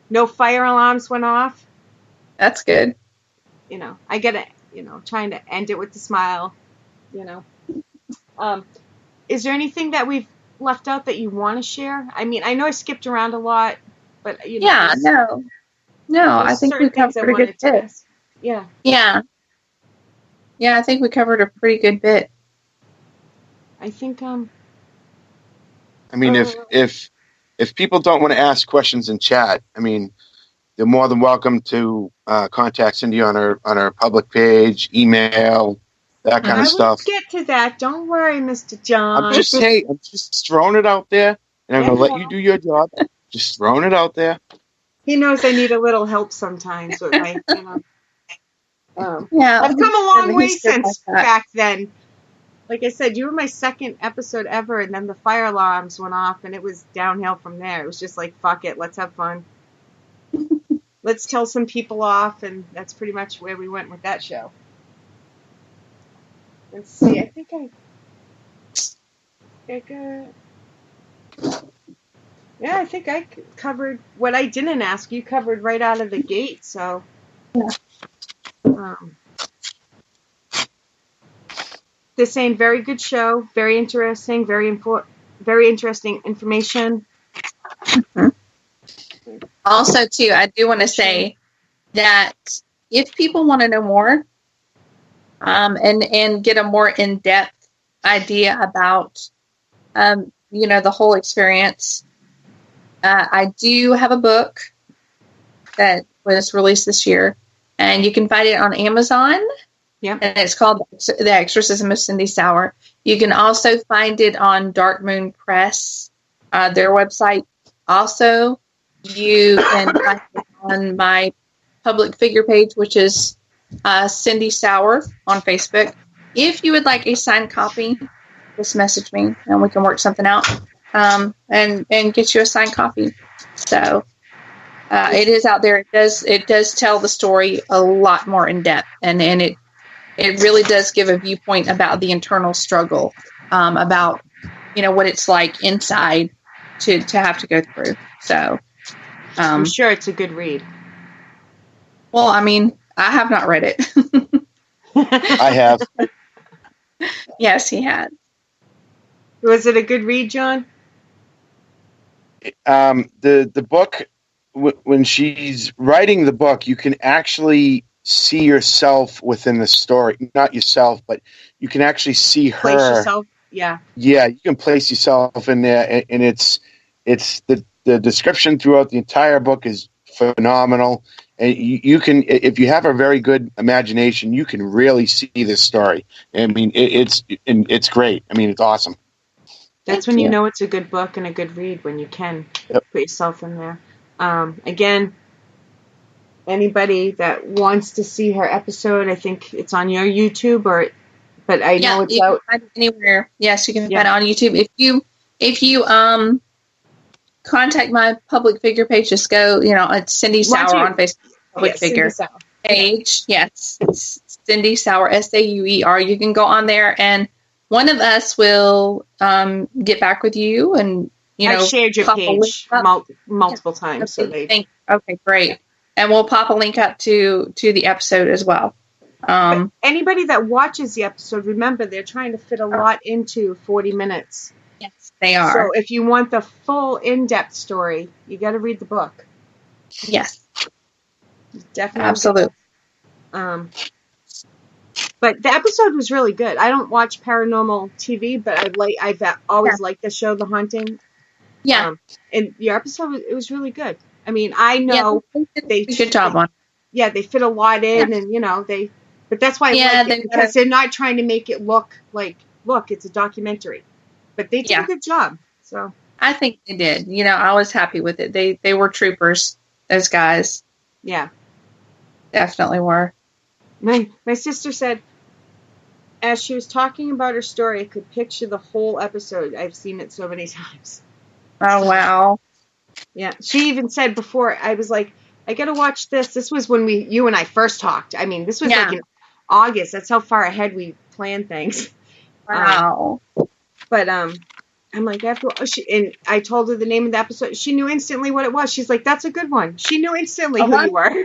No fire alarms went off. That's good. You know, I get it, trying to end it with a smile, Is there anything that we've left out that you want to share? I mean, I know I skipped around a lot, but, Yeah, no, I think we covered a good bit. Yeah. Yeah, I think we covered a pretty good bit. I think, I mean, if people don't want to ask questions in chat, I mean, they're more than welcome to contact Cindy on her public page, email, that kind of stuff. I will get to that. Don't worry, Mr. John. I'm just throwing it out there, and I'm going to let you do your job. Just throwing it out there. He knows I need a little help sometimes with my, Yeah, I've come a long way since back then. Like I said, you were my second episode ever, and then the fire alarms went off, and it was downhill from there. It was just like, fuck it, let's have fun. Let's tell some people off, and that's pretty much where we went with that show. Let's see, I think I covered what I didn't ask. You covered right out of the gate, so... Yeah. They're saying very good show, very interesting, very interesting information. Mm-hmm. Also, too, I do want to say that if people want to know more, and get a more in-depth idea about, the whole experience, I do have a book that was released this year. And you can find it on Amazon. Yeah. And it's called The Exorcism of Cindy Sauer. You can also find it on Dark Moon Press, their website. Also, you can find it on my public figure page, which is Cindy Sauer on Facebook. If you would like a signed copy, just message me and we can work something out and get you a signed copy. So... it is out there. It does tell the story a lot more in depth, and it really does give a viewpoint about the internal struggle, about what it's like inside to have to go through. So, I'm sure it's a good read. Well, I mean, I have not read it. I have. Yes, he had. Was it a good read, John? The book. When she's writing the book, you can actually see yourself within the story. Not yourself, but you can actually see her. Place yourself, yeah. Yeah, you can place yourself in there, and it's the description throughout the entire book is phenomenal. And you can, if you have a very good imagination, you can really see this story. I mean, it's great. I mean, it's awesome. That's when you know it's a good book and a good read, when you can put yourself in there. Again, anybody that wants to see her episode, I think it's on your YouTube, but I know it's out can find it anywhere. Yes, you can find it on YouTube. If you contact my public figure page, just go, it's Cindy Sauer on Facebook public figure page. Yes, it's Cindy Sauer, Sauer. You can go on there, and one of us will get back with you and. I've shared your page multiple times. Okay, okay, great. And we'll pop a link up to the episode as well. Anybody that watches the episode, remember, they're trying to fit a lot into 40 minutes. They So are. if you want the full in-depth story, you got to read the book. Yes. Definitely. Absolutely. But the episode was really good. I don't watch paranormal TV, but I've always liked the show, The Haunting. Yeah. And your episode, it was really good. I mean, I Yeah. know They did a good job on. Yeah, they fit a lot in, and but that's why I like it, because they're not trying to make it look like, look, it's a documentary, but they did a good job. So I think they did. I was happy with it. They were troopers. Those guys. Yeah, definitely were. My sister said, as she was talking about her story, I could picture the whole episode. I've seen it so many times. Oh, wow. Yeah. She even said before, I was like, I got to watch this. This was when you and I first talked. I mean, this was like in August. That's how far ahead we plan things. Wow. But I'm like, and I told her the name of the episode. She knew instantly what it was. She's like, that's a good one. She knew instantly who you were.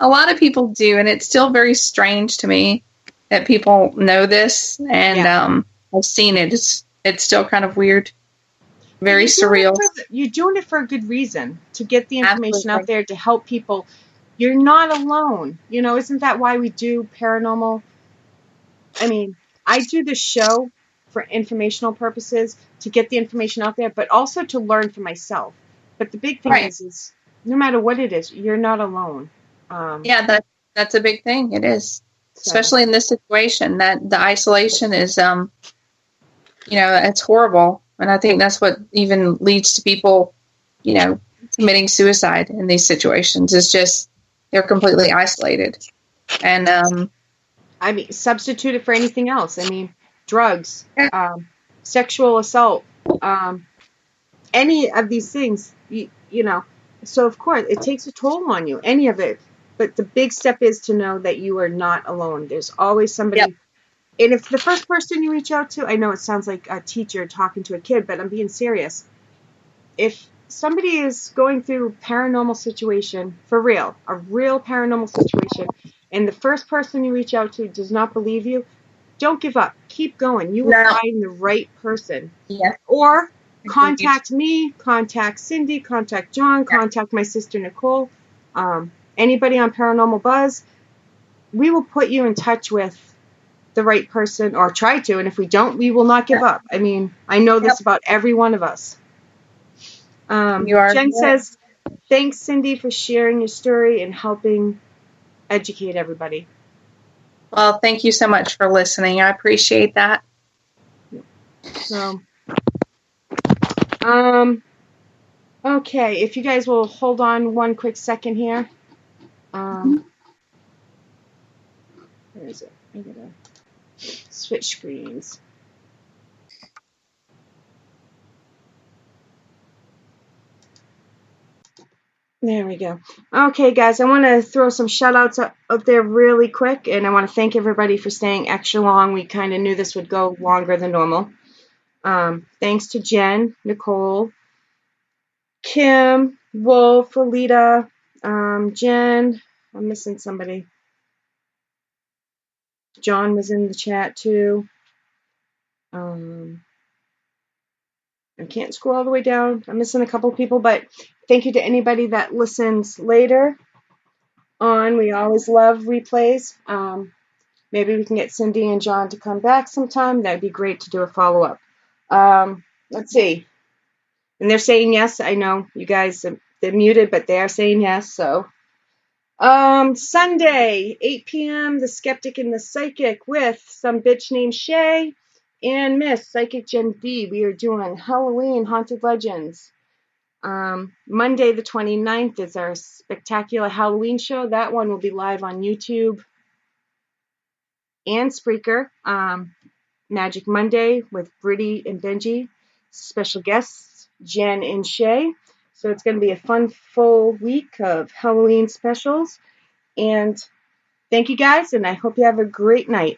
A lot of people do, and it's still very strange to me that people know this, and I've seen it. It's still kind of weird, very surreal. You're doing it for a good reason, to get the information out there, to help people. You're not alone. Isn't that why we do paranormal? I mean, I do this show for informational purposes, to get the information out there, but also to learn for myself. But the big thing is no matter what it is, you're not alone. That's a big thing. It is. Especially in this situation, that the isolation is, it's horrible. And I think that's what even leads to people, committing suicide in these situations. Is just, they're completely isolated. And, I mean, substitute it for anything else. I mean, drugs, sexual assault, any of these things, so of course it takes a toll on you, any of it. But the big step is to know that you are not alone. There's always somebody. Yep. And if the first person you reach out to, I know it sounds like a teacher talking to a kid, but I'm being serious. If somebody is going through a paranormal situation, for real, a real paranormal situation, and the first person you reach out to does not believe you, don't give up. Keep going. You will find the right person. Yeah. Or contact me, contact Cindy, contact John, contact my sister Nicole. Anybody on Paranormal Buzz, we will put you in touch with the right person, or try to, and if we don't, we will not give up. I mean, I know this about every one of us. Jen says, thanks, Cindy, for sharing your story and helping educate everybody. Well, thank you so much for listening. I appreciate that. So, okay, if you guys will hold on one quick second here. Where is it? I gotta switch screens. There we go. Okay, guys, I want to throw some shout-outs up there really quick, and I want to thank everybody for staying extra long. We kind of knew this would go longer than normal. Thanks to Jen, Nicole, Kim, Wolf, Alita, Jen. I'm missing somebody. John was in the chat, too. I can't scroll all the way down. I'm missing a couple people, but thank you to anybody that listens later on. We always love replays. Maybe we can get Cindy and John to come back sometime. That'd be great to do a follow-up. Let's see. And they're saying yes. I know you guys, they're muted, but they are saying yes. So, Sunday, 8 p.m., The Skeptic and the Psychic with some bitch named Shea and Miss Psychic Gen D. We are doing Halloween Haunted Legends. Monday, the 29th, is our spectacular Halloween show. That one will be live on YouTube and Spreaker. Magic Monday with Brittany and Benji. Special guests, Jen and Shea. So it's going to be a fun, full week of Halloween specials. And thank you guys, and I hope you have a great night.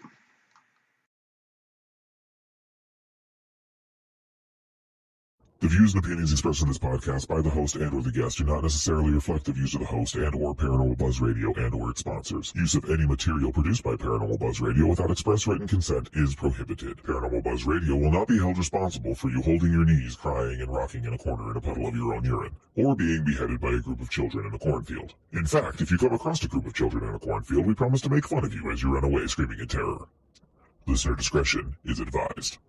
The views and opinions expressed in this podcast by the host and or the guest do not necessarily reflect the views of the host and or Paranormal Buzz Radio and or its sponsors. Use of any material produced by Paranormal Buzz Radio without express written consent is prohibited. Paranormal Buzz Radio will not be held responsible for you holding your knees, crying, and rocking in a corner in a puddle of your own urine, or being beheaded by a group of children in a cornfield. In fact, if you come across a group of children in a cornfield, we promise to make fun of you as you run away screaming in terror. Listener discretion is advised.